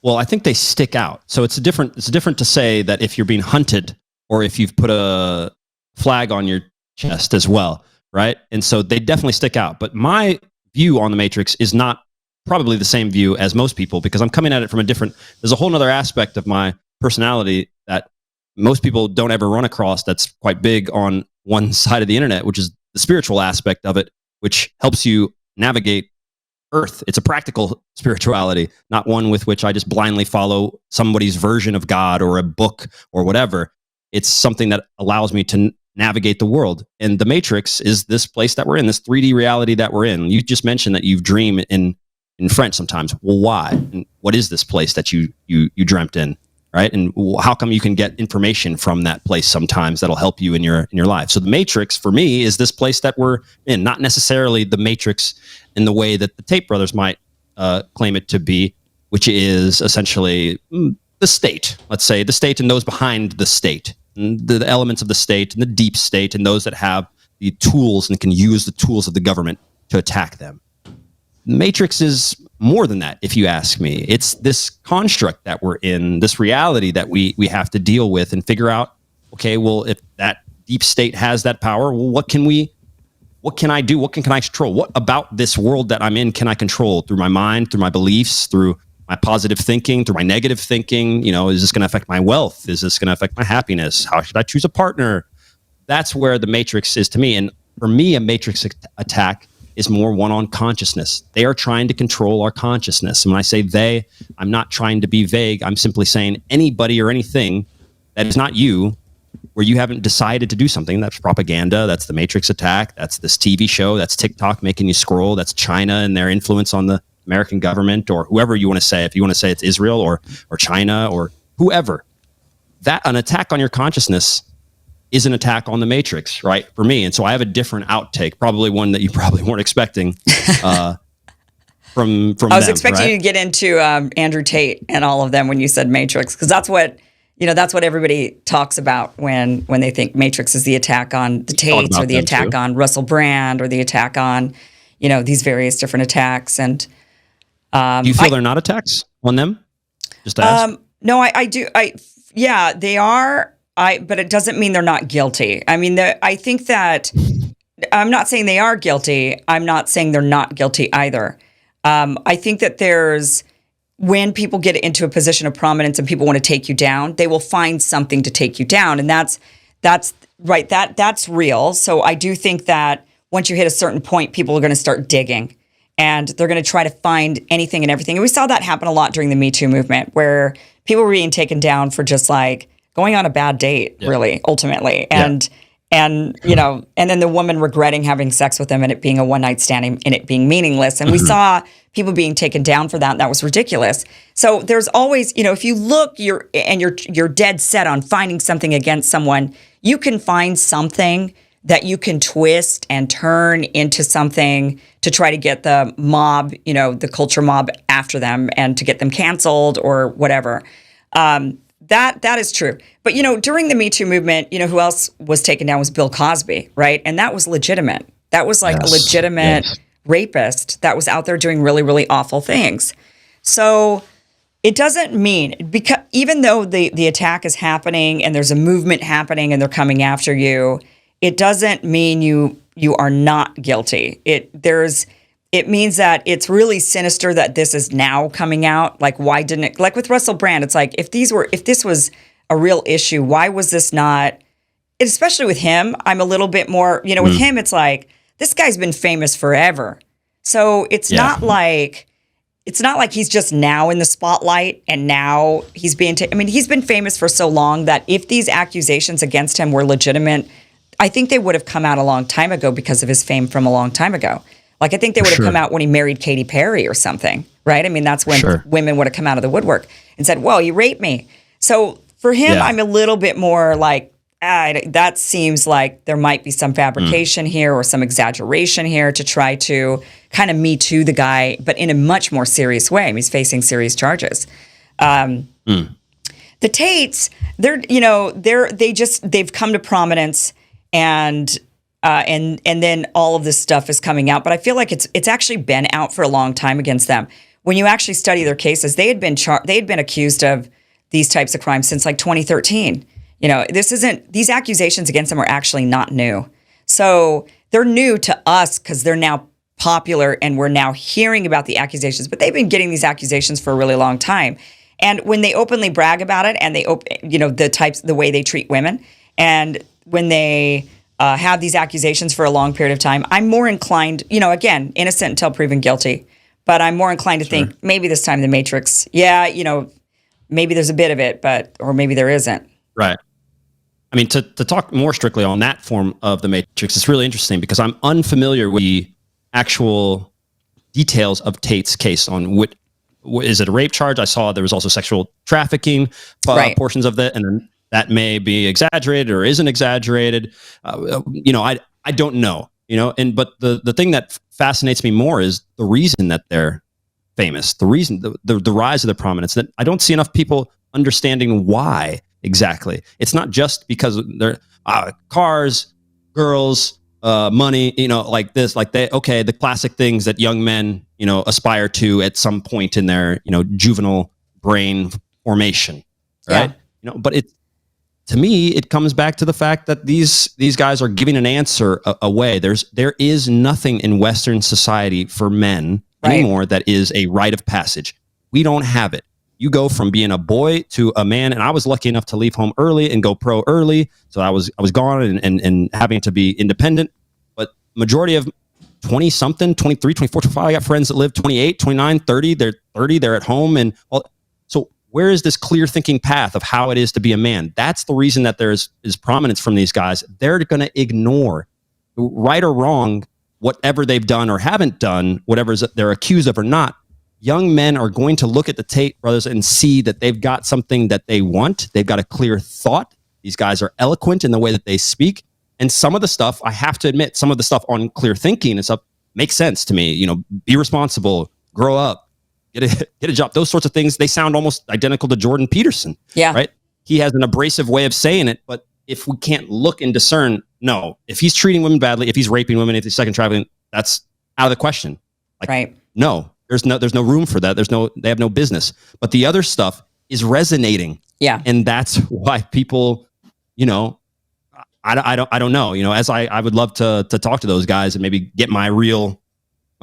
Well, I think they stick out. So it's different to say that if you're being hunted or if you've put a flag on your chest as well, right? And so they definitely stick out. But my view on the Matrix is not probably the same view as most people because I'm coming at it from there's a whole other aspect of my personality that most people don't ever run across that's quite big on one side of the internet, which is the spiritual aspect of it, which helps you navigate Earth. It's a practical spirituality, not one with which I just blindly follow somebody's version of God or a book or whatever. It's something that allows me to navigate the world. And the Matrix is this place that we're in, this 3D reality that we're in. You just mentioned that you dream in French sometimes. Well, why? And what is this place that you dreamt in? Right? And how come you can get information from that place sometimes that'll help you in your life? So the Matrix for me is this place that we're in, not necessarily the Matrix in the way that the Tate brothers might claim it to be, which is essentially the state. Let's say the state and those behind the state. and the elements of the state and the deep state and those that have the tools and can use the tools of the government to attack them. The Matrix is more than that, if you ask me. It's this construct that we're in, this reality that we have to deal with and figure out, okay, well, if that deep state has that power, well, what can I do? What can I control? What about this world that I'm in can I control through my mind, through my beliefs, through my positive thinking, through my negative thinking? You know, is this going to affect my wealth? Is this going to affect my happiness? How should I choose a partner? That's where the Matrix is to me. And for me, a Matrix attack is more one on consciousness. They are trying to control our consciousness. And when I say they, I'm not trying to be vague. I'm simply saying anybody or anything that is not you, where you haven't decided to do something. That's propaganda. That's the Matrix attack. That's this TV show. That's TikTok making you scroll. That's China and their influence on the American government, or whoever you want to say. If you want to say it's Israel or China or whoever, that an attack on your consciousness is an attack on the Matrix, right? For me. And so I have a different outtake, probably one that you probably weren't expecting from I was them, expecting right? you to get into Andrew Tate and all of them when you said Matrix, because that's what everybody talks about when they think Matrix is the attack on the Tates or the attack on Russell Brand or the attack on, these various different attacks. And do you feel they're not attacks on them? Just to ask. No, I do. Yeah, they are. But it doesn't mean they're not guilty. I mean, I think that I'm not saying they are guilty. I'm not saying they're not guilty either. I think that when people get into a position of prominence and people want to take you down, they will find something to take you down. And that's right. That's real. So I do think that once you hit a certain point, people are going to start digging and they're going to try to find anything and everything. And we saw that happen a lot during the Me Too movement, where people were being taken down for just like going on a bad date, really, ultimately. And then the woman regretting having sex with him and it being a one-night stand and it being meaningless. And we saw people being taken down for that. And that was ridiculous. So there's always, if you look, you're dead set on finding something against someone, you can find something that you can twist and turn into something to try to get the mob, the culture mob after them and to get them canceled or whatever. That is true. But, during the Me Too movement, who else was taken down was Bill Cosby, right? And that was legitimate. That was like a legitimate rapist that was out there doing really, really awful things. So it doesn't mean, because even though the attack is happening and there's a movement happening and they're coming after you, it doesn't mean you are not guilty. It means that it's really sinister that this is now coming out. Like, why didn't it? Like with Russell Brand, it's like if this was a real issue, why was this not? Especially with him, I'm a little bit more. With him, it's like this guy's been famous forever, so it's not like he's just now in the spotlight and now he's being. He's been famous for so long that if these accusations against him were legitimate, I think they would have come out a long time ago because of his fame from a long time ago. Like, I think they would have come out when he married Katy Perry or something, right? That's when women would have come out of the woodwork and said, well, you raped me. So for him, I'm a little bit more like, that seems like there might be some fabrication here or some exaggeration here to try to kind of Me Too the guy, but in a much more serious way. He's facing serious charges. The Tates, they've come to prominence and then all of this stuff is coming out. But I feel like it's actually been out for a long time against them. When you actually study their cases, they had been accused of these types of crimes since like 2013. These accusations against them are actually not new. So they're new to us because they're now popular and we're now hearing about the accusations. But they've been getting these accusations for a really long time. And when they openly brag about it and the way they treat women, and when they have these accusations for a long period of time, I'm more inclined, again, innocent until proven guilty, but I'm more inclined to think maybe this time the Matrix, maybe there's a bit of it, or maybe there isn't. Right. To talk more strictly on that form of the Matrix, it's really interesting because I'm unfamiliar with the actual details of Tate's case on what is it a rape charge? I saw there was also sexual trafficking portions of that, and then that may be exaggerated or isn't exaggerated. I don't know, but the thing that fascinates me more is the reason that they're famous, the reason, the rise of their prominence, that I don't see enough people understanding why exactly. It's not just because they're cars, girls, money, like this, like the classic things that young men, aspire to at some point in their, juvenile brain formation, right? But to me, it comes back to the fact that these guys are giving an answer away. There is nothing in Western society for men anymore that is a rite of passage. We don't have it. You go from being a boy to a man, and I was lucky enough to leave home early and go pro early, so I was gone and having to be independent. But majority of 20 something, 23, 24, 25, I got friends that live 28, 29, 30, they're 30, they're at home, and so where is this clear thinking path of how it is to be a man? That's the reason that there's prominence from these guys. They're going to ignore, right or wrong, whatever they've done or haven't done, whatever they're accused of or not. Young men are going to look at the Tate brothers and see that they've got something that they want. They've got a clear thought. These guys are eloquent in the way that they speak. And some of the stuff, I have to admit, some of the stuff on clear thinking and stuff makes sense to me. Be responsible, grow up, get a job. Those sorts of things, they sound almost identical to Jordan Peterson. Yeah. Right? He has an abrasive way of saying it, but if we can't look and discern, no, if he's treating women badly, if he's raping women, if he's second traveling, that's out of the question. No, there's no room for that. They have no business. But the other stuff is resonating. Yeah. And that's why people, I don't know, as I would love to talk to those guys and maybe get my real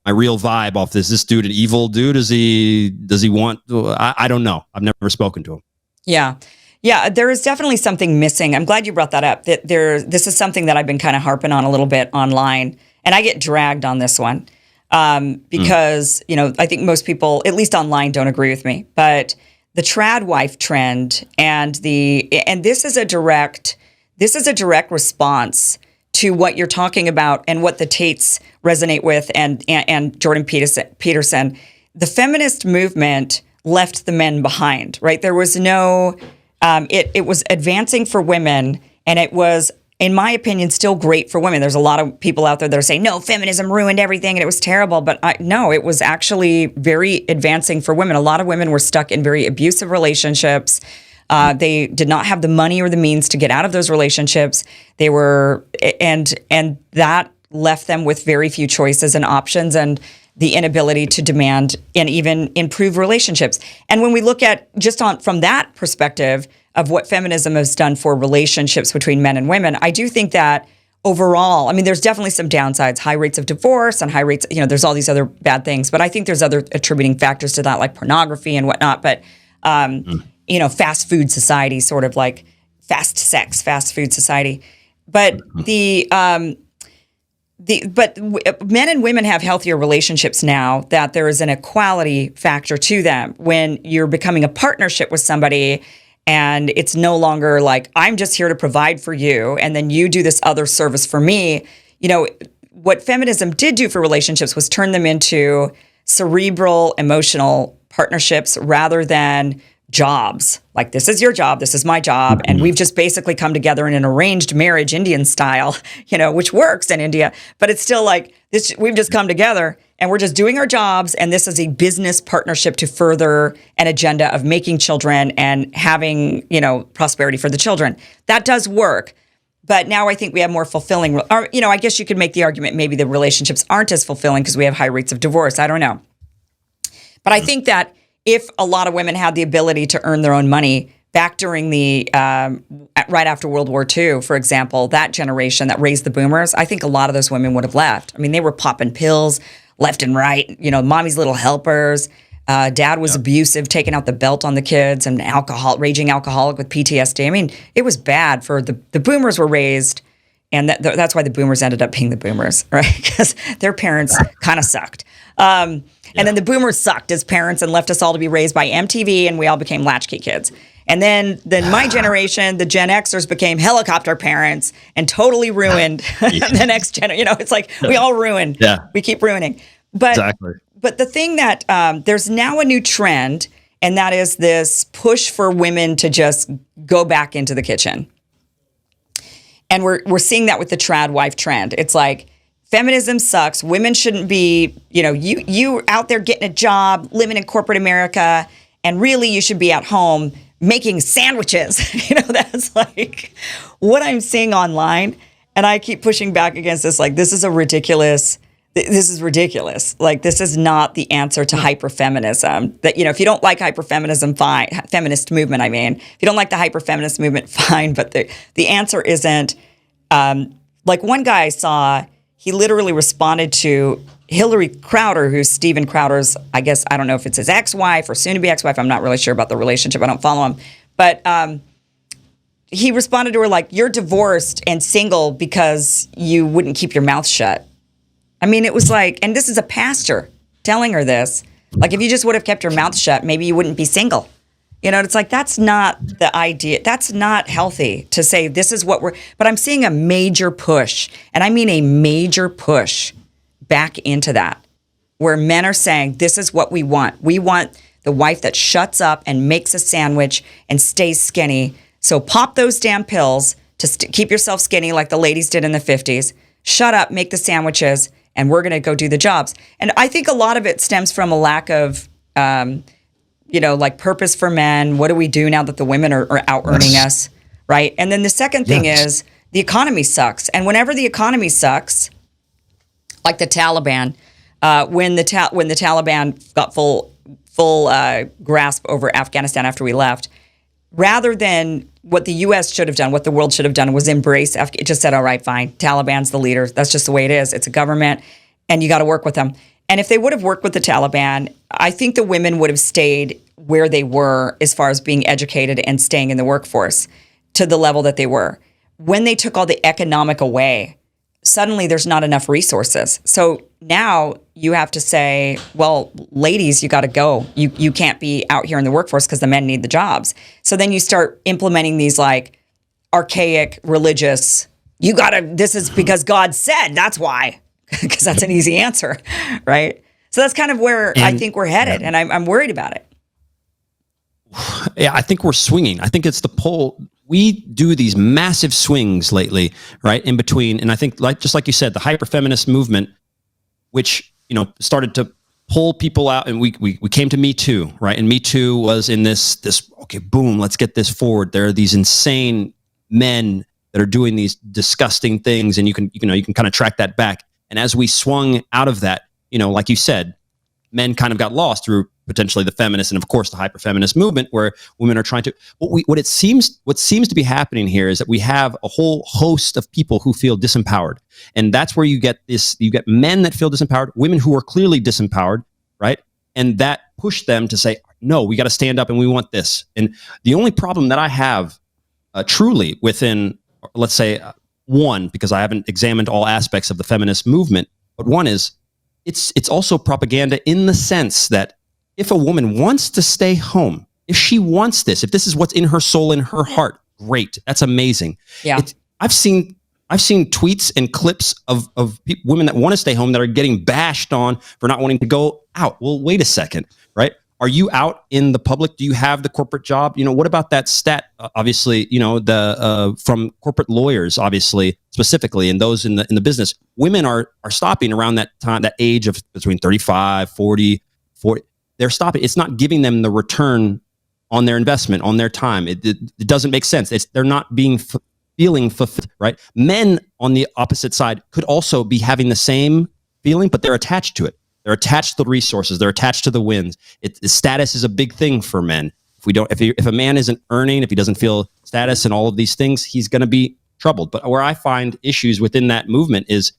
vibe off this. This dude an evil dude? Does he want, I don't know. I've never spoken to him. Yeah. Yeah, there is definitely something missing. I'm glad you brought that up. This is something that I've been kind of harping on a little bit online, and I get dragged on this one because I think most people, at least online, don't agree with me. But the trad wife trend and this is a direct response to what you're talking about and what the Tates resonate with and Jordan Peterson. The feminist movement left the men behind, right? There was no. It was advancing for women, and it was, in my opinion, still great for women. There's a lot of people out there that are saying, no, feminism ruined everything, and it was terrible. But no, it was actually very advancing for women. A lot of women were stuck in very abusive relationships. They did not have the money or the means to get out of those relationships. They were, and that left them with very few choices and options, and the inability to demand and even improve relationships. And when we look at from that perspective of what feminism has done for relationships between men and women, I do think that overall, I mean, there's definitely some downsides, high rates of divorce and high rates, there's all these other bad things, but I think there's other attributing factors to that, like pornography and whatnot. But, fast food society, sort of like fast sex, fast food society. But men and women have healthier relationships now that there is an equality factor to them. When you're becoming a partnership with somebody and it's no longer like, I'm just here to provide for you and then you do this other service for me. What feminism did do for relationships was turn them into cerebral, emotional partnerships rather than jobs. Like, this is your job, this is my job, and we've just basically come together in an arranged marriage, Indian style, which works in India, but it's still like this. We've just come together and we're just doing our jobs, and this is a business partnership to further an agenda of making children and having, prosperity for the children. That does work. But now I think we have more fulfilling, or, I guess you could make the argument maybe the relationships aren't as fulfilling because we have high rates of divorce. I don't know. But I think that if a lot of women had the ability to earn their own money back during the, right after World War II, for example, that generation that raised the boomers, I think a lot of those women would have left. I mean, they were popping pills left and right, mommy's little helpers. Dad was abusive, taking out the belt on the kids, and raging alcoholic with PTSD. I mean, it was bad for the boomers were raised, and that's why the boomers ended up being the boomers, right? Because their parents kind of sucked. And then the boomers sucked as parents and left us all to be raised by MTV, and we all became latchkey kids. And then my generation, the Gen Xers, became helicopter parents and totally ruined the next generation. It's like we all ruined. Yeah. We keep ruining. Exactly. But the thing that there's now a new trend, and that is this push for women to just go back into the kitchen. And we're seeing that with the trad wife trend. It's like, feminism sucks. Women shouldn't be, you out there getting a job, living in corporate America, and really you should be at home making sandwiches. That's like what I'm seeing online. And I keep pushing back against this. Like, this is ridiculous. Like, this is not the answer to hyperfeminism. That, if you don't like hyperfeminism, fine. Feminist movement, I mean. If you don't like the hyperfeminist movement, fine. But the answer isn't, like one guy I saw, he literally responded to Hillary Crowder, who's Steven Crowder's, I guess, I don't know if it's his ex-wife or soon-to-be ex-wife. I'm not really sure about the relationship. I don't follow him. But he responded to her like, you're divorced and single because you wouldn't keep your mouth shut. I mean, it was like, and this is a pastor telling her this. Like, if you just would have kept your mouth shut, maybe you wouldn't be single. It's like, that's not the idea. That's not healthy to say this is what but I'm seeing a major push, and I mean a major push back into that, where men are saying, this is what we want. We want the wife that shuts up and makes a sandwich and stays skinny. So pop those damn pills to keep yourself skinny like the ladies did in the 50s. Shut up, make the sandwiches, and we're going to go do the jobs. And I think a lot of it stems from a lack of, like purpose for men. What do we do now that the women are out earning us, right? And then the second thing is the economy sucks. And whenever the economy sucks, like the Taliban, when the Taliban got full grasp over Afghanistan after we left, rather than what the U.S. should have done, what the world should have done was embrace. It just said, all right, fine, Taliban's the leader. That's just the way it is. It's a government, and you got to work with them. And if they would have worked with the Taliban, I think the women would have stayed where they were as far as being educated and staying in the workforce to the level that they were. When they took all the economic away, suddenly there's not enough resources. So now you have to say, well, ladies, you got to go. You can't be out here in the workforce because the men need the jobs. So then you start implementing these like archaic religious, this is because God said, that's why, because that's an easy answer, right? So that's kind of where I think we're headed, and I'm worried about it. Yeah, I think we're swinging. I think it's the pole. We do these massive swings lately, right, in between. And I think, just like you said, the hyper-feminist movement, which, started to pull people out, and we came to Me Too, right? And Me Too was in this, okay, boom, let's get this forward. There are these insane men that are doing these disgusting things, and you can kind of track that back. And as we swung out of that, like you said, men kind of got lost through potentially the feminist and, of course, the hyper-feminist movement, where women are trying to. What seems to be happening here is that we have a whole host of people who feel disempowered, and that's where you get this. You get men that feel disempowered, women who are clearly disempowered, right? And that push them to say, "No, we got to stand up, and we want this." And the only problem that I have, truly within, let's say, one, because I haven't examined all aspects of the feminist movement, but one is it's also propaganda in the sense that if a woman wants to stay home, if she wants this, if this is what's in her soul, in her heart, great. That's amazing. Yeah. I've seen tweets and clips of women that want to stay home that are getting bashed on for not wanting to go out. Well, wait a second, right? Are you out in the public? Do you have the corporate job? What about that stat? Obviously, the from corporate lawyers, obviously, specifically, and those in the business, women are stopping around that time, that age of between 35, 40. They're stopping. It's not giving them the return on their investment, on their time. It doesn't make sense. They're not feeling fulfilled, right? Men on the opposite side could also be having the same feeling, but they're attached to it. They're attached to the resources. They're attached to the wins. Status is a big thing for men. If a man isn't earning, if he doesn't feel status and all of these things, he's going to be troubled. But where I find issues within that movement is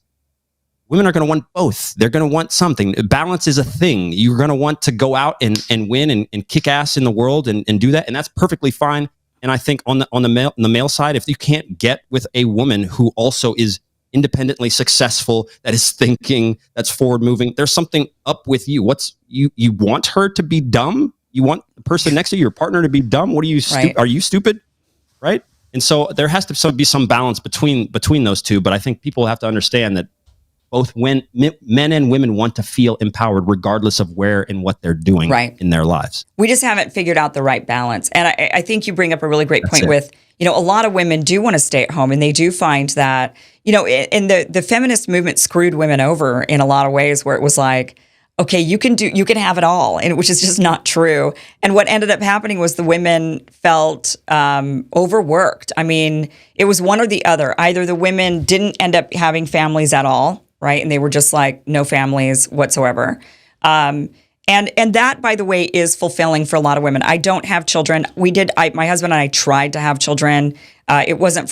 women are going to want both. They're going to want something. Balance is a thing. You're going to want to go out and win and kick ass in the world and do that. And that's perfectly fine. And I think on the male side, if you can't get with a woman who also is independently successful, that is thinking, that's forward moving, there's something up with you. You want her to be dumb? You want the person next to you, your partner, to be dumb? What are you? Right. Are you stupid? Right? And so there has to be some balance between those two. But I think people have to understand that both men and women want to feel empowered regardless of where and what they're doing in their lives. We just haven't figured out the right balance. And I think you bring up a really great point with, a lot of women do want to stay at home, and they do find that, and the feminist movement screwed women over in a lot of ways, where it was like, okay, you can have it all, and which is just not true. And what ended up happening was the women felt overworked. I mean, it was one or the other. Either the women didn't end up having families at all, right? And they were just like no families whatsoever. And that, by the way, is fulfilling for a lot of women. I don't have children. My husband and I tried to have children. It wasn't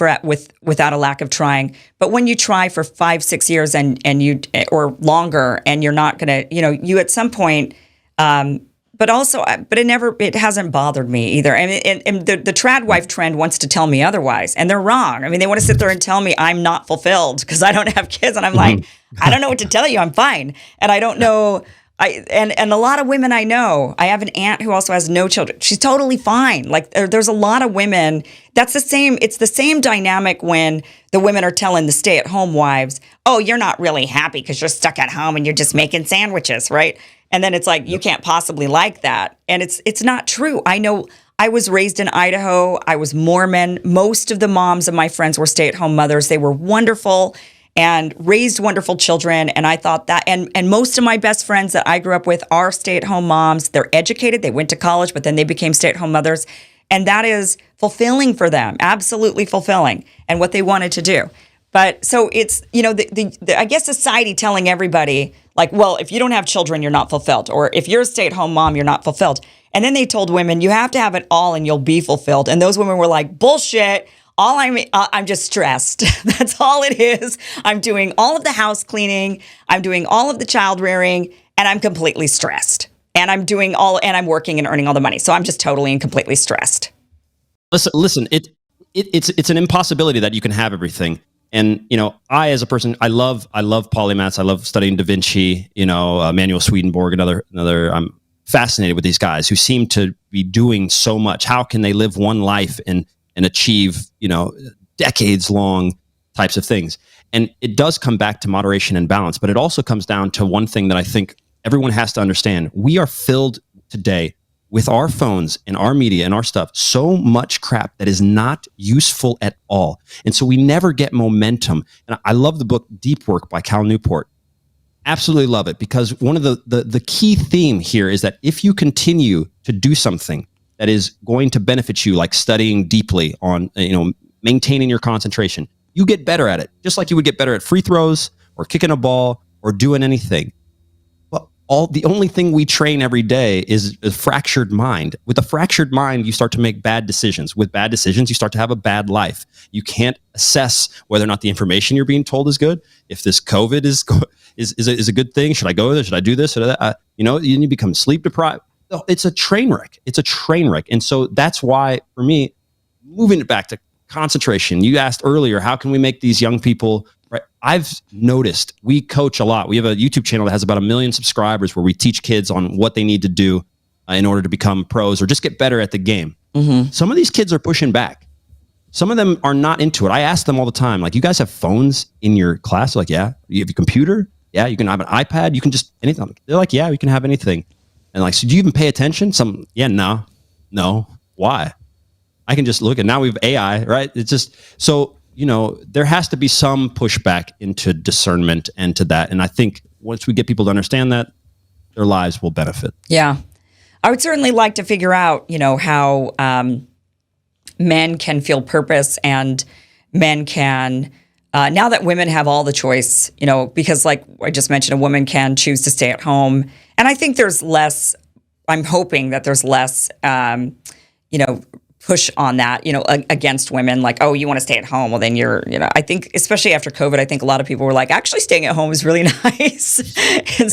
without a lack of trying. But when you try for 5-6 years and you or longer, and you're not gonna, you at some point. But it hasn't bothered me either. And the trad wife trend wants to tell me otherwise, and they're wrong. I mean, they want to sit there and tell me I'm not fulfilled because I don't have kids, and I'm like, I don't know what to tell you. I'm fine, and I don't know. And a lot of women I know. I have an aunt who also has no children. She's totally fine. Like there's a lot of women. It's the same dynamic when the women are telling the stay-at-home wives, "Oh, you're not really happy because you're stuck at home and you're just making sandwiches, right?" And then it's like you can't possibly like that. And it's not true. I know. I was raised in Idaho. I was Mormon. Most of the moms of my friends were stay-at-home mothers. They were wonderful and raised wonderful children. And I thought that, and most of my best friends that I grew up with are stay-at-home moms. They're educated. They went to college, but then they became stay-at-home mothers. And that is fulfilling for them, absolutely fulfilling, and what they wanted to do. But so it's, I guess society telling everybody like, well, if you don't have children, you're not fulfilled. Or if you're a stay-at-home mom, you're not fulfilled. And then they told women, you have to have it all and you'll be fulfilled. And those women were like, bullshit. I'm just stressed. That's all it is. I'm doing all of the house cleaning. I'm doing all of the child rearing, and I'm completely stressed. And I'm working and earning all the money. So I'm just totally and completely stressed. Listen. It's an impossibility that you can have everything. And I as a person, I love polymaths. I love studying Da Vinci. Manuel Swedenborg, another. I'm fascinated with these guys who seem to be doing so much. How can they live one life and achieve, decades long types of things? And it does come back to moderation and balance, but it also comes down to one thing that I think everyone has to understand. We are filled today with our phones and our media and our stuff, so much crap that is not useful at all. And so we never get momentum. And I love the book Deep Work by Cal Newport. Absolutely love it, because one of the key theme here is that if you continue to do something that is going to benefit you, like studying deeply on, maintaining your concentration, you get better at it, just like you would get better at free throws or kicking a ball or doing anything. Well, the only thing we train every day is a fractured mind. With a fractured mind, you start to make bad decisions. With bad decisions, you start to have a bad life. You can't assess whether or not the information you're being told is good. If this COVID is a good thing, should I go there? Should I do this? Should I, you become sleep deprived. It's a train wreck. And so that's why, for me, moving it back to concentration, you asked earlier, how can we make these young people, right? I've noticed we coach a lot. We have a YouTube channel that has about 1 million subscribers where we teach kids on what they need to do in order to become pros or just get better at the game. Mm-hmm. Some of these kids are pushing back. Some of them are not into it. I ask them all the time, like, you guys have phones in your class? They're like, yeah. You have a computer? Yeah. You can have an iPad? You can just anything. They're like, yeah, we can have anything. And like, so do you even pay attention? No. Why? I can just look at, now we have AI, right? It's just, so, there has to be some pushback into discernment and to that. And I think once we get people to understand that, their lives will benefit. Yeah. I would certainly like to figure out, how men can feel purpose, and men can, now that women have all the choice, because like I just mentioned, a woman can choose to stay at home. And I think I'm hoping that there's less, push on that, against women, like, oh, you want to stay at home? Well, then I think, especially after COVID, I think a lot of people were like, actually staying at home is really nice. And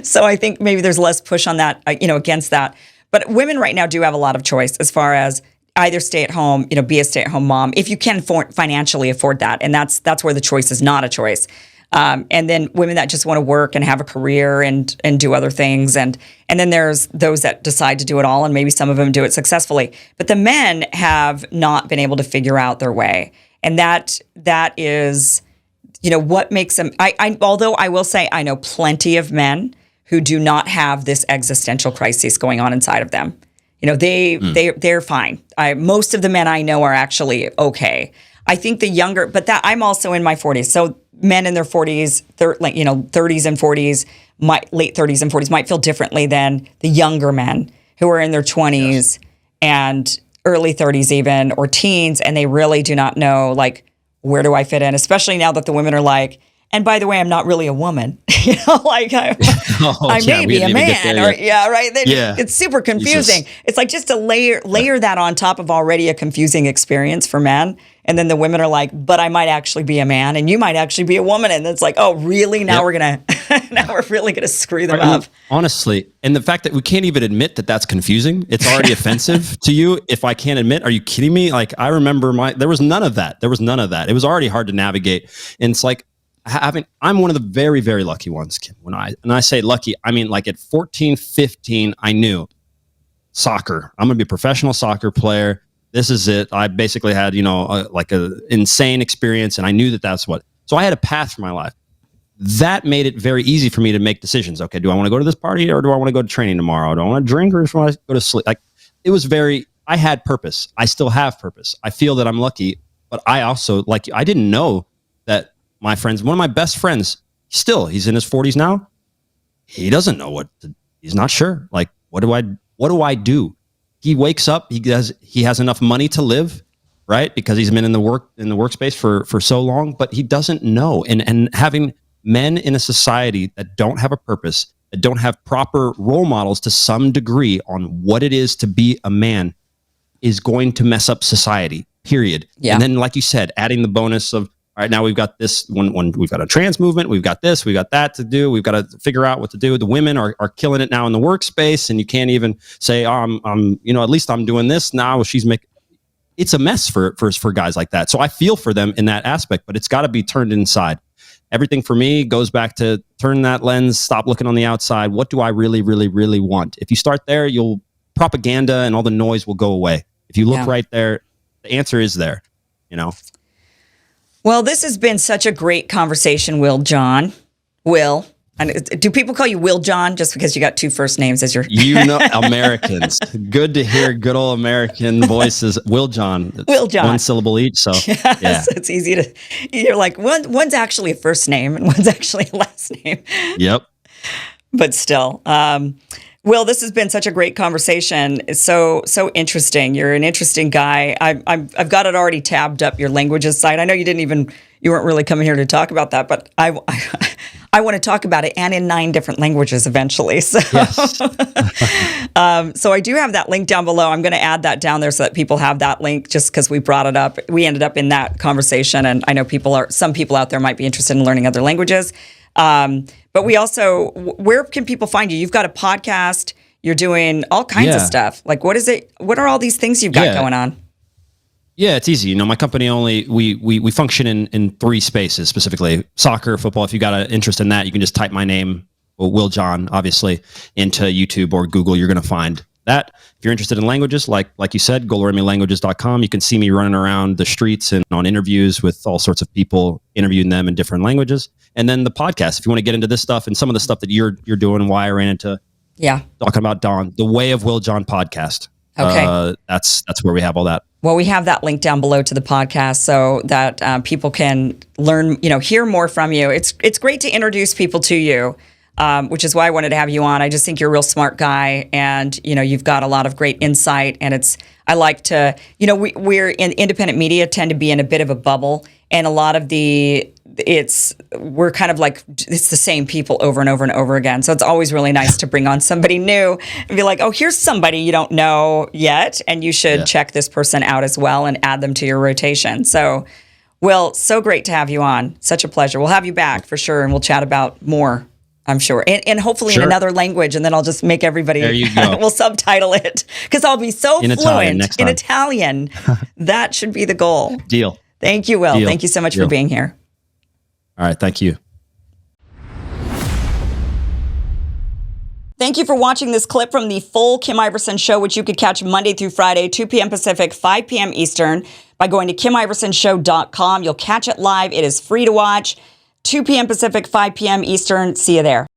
so I think maybe there's less push on that, against that. But women right now do have a lot of choice as far as either stay at home, be a stay-at-home mom, if you can financially afford that. And that's where the choice is not a choice. And then women that just want to work and have a career and do other things. And then there's those that decide to do it all, and maybe some of them do it successfully. But the men have not been able to figure out their way. And that is, what makes them, although I will say I know plenty of men who do not have this existential crisis going on inside of them. They're fine. Most of the men I know are actually okay. I think the younger, but that I'm also in my 40s. So men in their 40s, 30s and 40s, late 30s and 40s might feel differently than the younger men who are in their 20s and early 30s even, or teens, and they really do not know, like, where do I fit in? Especially now that the women are like, and by the way, I'm not really a woman. Like I may be a man. Right? It's super confusing. Jesus. It's like just to layer that on top of already a confusing experience for men. And then the women are like, but I might actually be a man and you might actually be a woman. And it's like, oh, really? Now now we're really going to screw them up. Honestly. And the fact that we can't even admit that that's confusing, it's already offensive to you. If I can't admit, are you kidding me? Like, I remember there was none of that. It was already hard to navigate. And it's like, I'm one of the very, very lucky ones, Kim. When I say lucky, I mean, like at 14, 15, I knew soccer. I'm going to be a professional soccer player. This is it. I basically had, like a insane experience, and I knew that's what. So I had a path for my life. That made it very easy for me to make decisions. Okay, do I want to go to this party, or do I want to go to training tomorrow? Do I want to drink, or do I want to go to sleep? Like, it was I had purpose. I still have purpose. I feel that I'm lucky, but I also, like, I didn't know that my friends, one of my best friends, he's in his 40s now. He doesn't know he's not sure. Like, what do I do? He wakes up, he has enough money to live, right? Because he's been in the workspace for so long, but he doesn't know. And having men in a society that don't have a purpose, that don't have proper role models to some degree on what it is to be a man, is going to mess up society, period. Yeah. And then, like you said, adding the bonus of, all right, now we've got this when we've got a trans movement, we've got this, we've got that to do. We've got to figure out what to do. The women are killing it now in the workspace, and you can't even say, oh, I'm at least I'm doing this now. She's making. It's a mess for guys like that. So I feel for them in that aspect, but it's got to be turned inside. Everything for me goes back to turn that lens, stop looking on the outside. What do I really, really, really want? If you start there, propaganda and all the noise will go away. If you look right there, the answer is there, Well, this has been such a great conversation, Will John. Will. And do people call you Will John just because you got two first names as your... Americans. Good to hear good old American voices. Will John. Will John. One syllable each, so yes, yeah. It's easy to... You're like, one's actually a first name and one's actually a last name. Yep. But still... Will, this has been such a great conversation. It's so interesting. You're an interesting guy. I've got it already tabbed up, your languages site. I know you weren't really coming here to talk about that, but I want to talk about it, and in 9 different languages eventually. So, yes. So I do have that link down below. I'm going to add that down there so that people have that link, just because we brought it up. We ended up in that conversation, and I know some people out there might be interested in learning other languages. But we also, where can people find you? You've got a podcast. You're doing all kinds of stuff. Like, what is it? What are all these things you've got going on? Yeah, it's easy. My company we function in 3 spaces specifically: soccer, football. If you got an interest in that, you can just type my name, Will John, obviously, into YouTube or Google. You're going to find that. If you're interested in languages, like you said, goloremilanguages.com. You can see me running around the streets and on interviews with all sorts of people, interviewing them in different languages. And then the podcast, if you want to get into this stuff and some of the stuff that you're doing and why I ran into talking about Dawn, the Way of Will John podcast. Okay. That's where we have all that. Well, we have that link down below to the podcast so that people can learn, hear more from you. It's great to introduce people to you, which is why I wanted to have you on. I just think you're a real smart guy, and you've got a lot of great insight. And I like to, we're in independent media tend to be in a bit of a bubble, and a lot of we're kind of like, it's the same people over and over and over again. So it's always really nice to bring on somebody new and be like, oh, here's somebody you don't know yet, and you should check this person out as well and add them to your rotation. So, Will, so great to have you on. Such a pleasure. We'll have you back for sure, and we'll chat about more, I'm sure. And hopefully in another language, and then I'll just make everybody, there you go. We'll subtitle it, because I'll be so fluent in Italian. That should be the goal. Deal. Thank you, Will. Thank you so much for being here. All right. Thank you. Thank you for watching this clip from the full Kim Iverson Show, which you could catch Monday through Friday, 2 p.m. Pacific, 5 p.m. Eastern, by going to KimIversonShow.com. You'll catch it live. It is free to watch. 2 p.m. Pacific, 5 p.m. Eastern. See you there.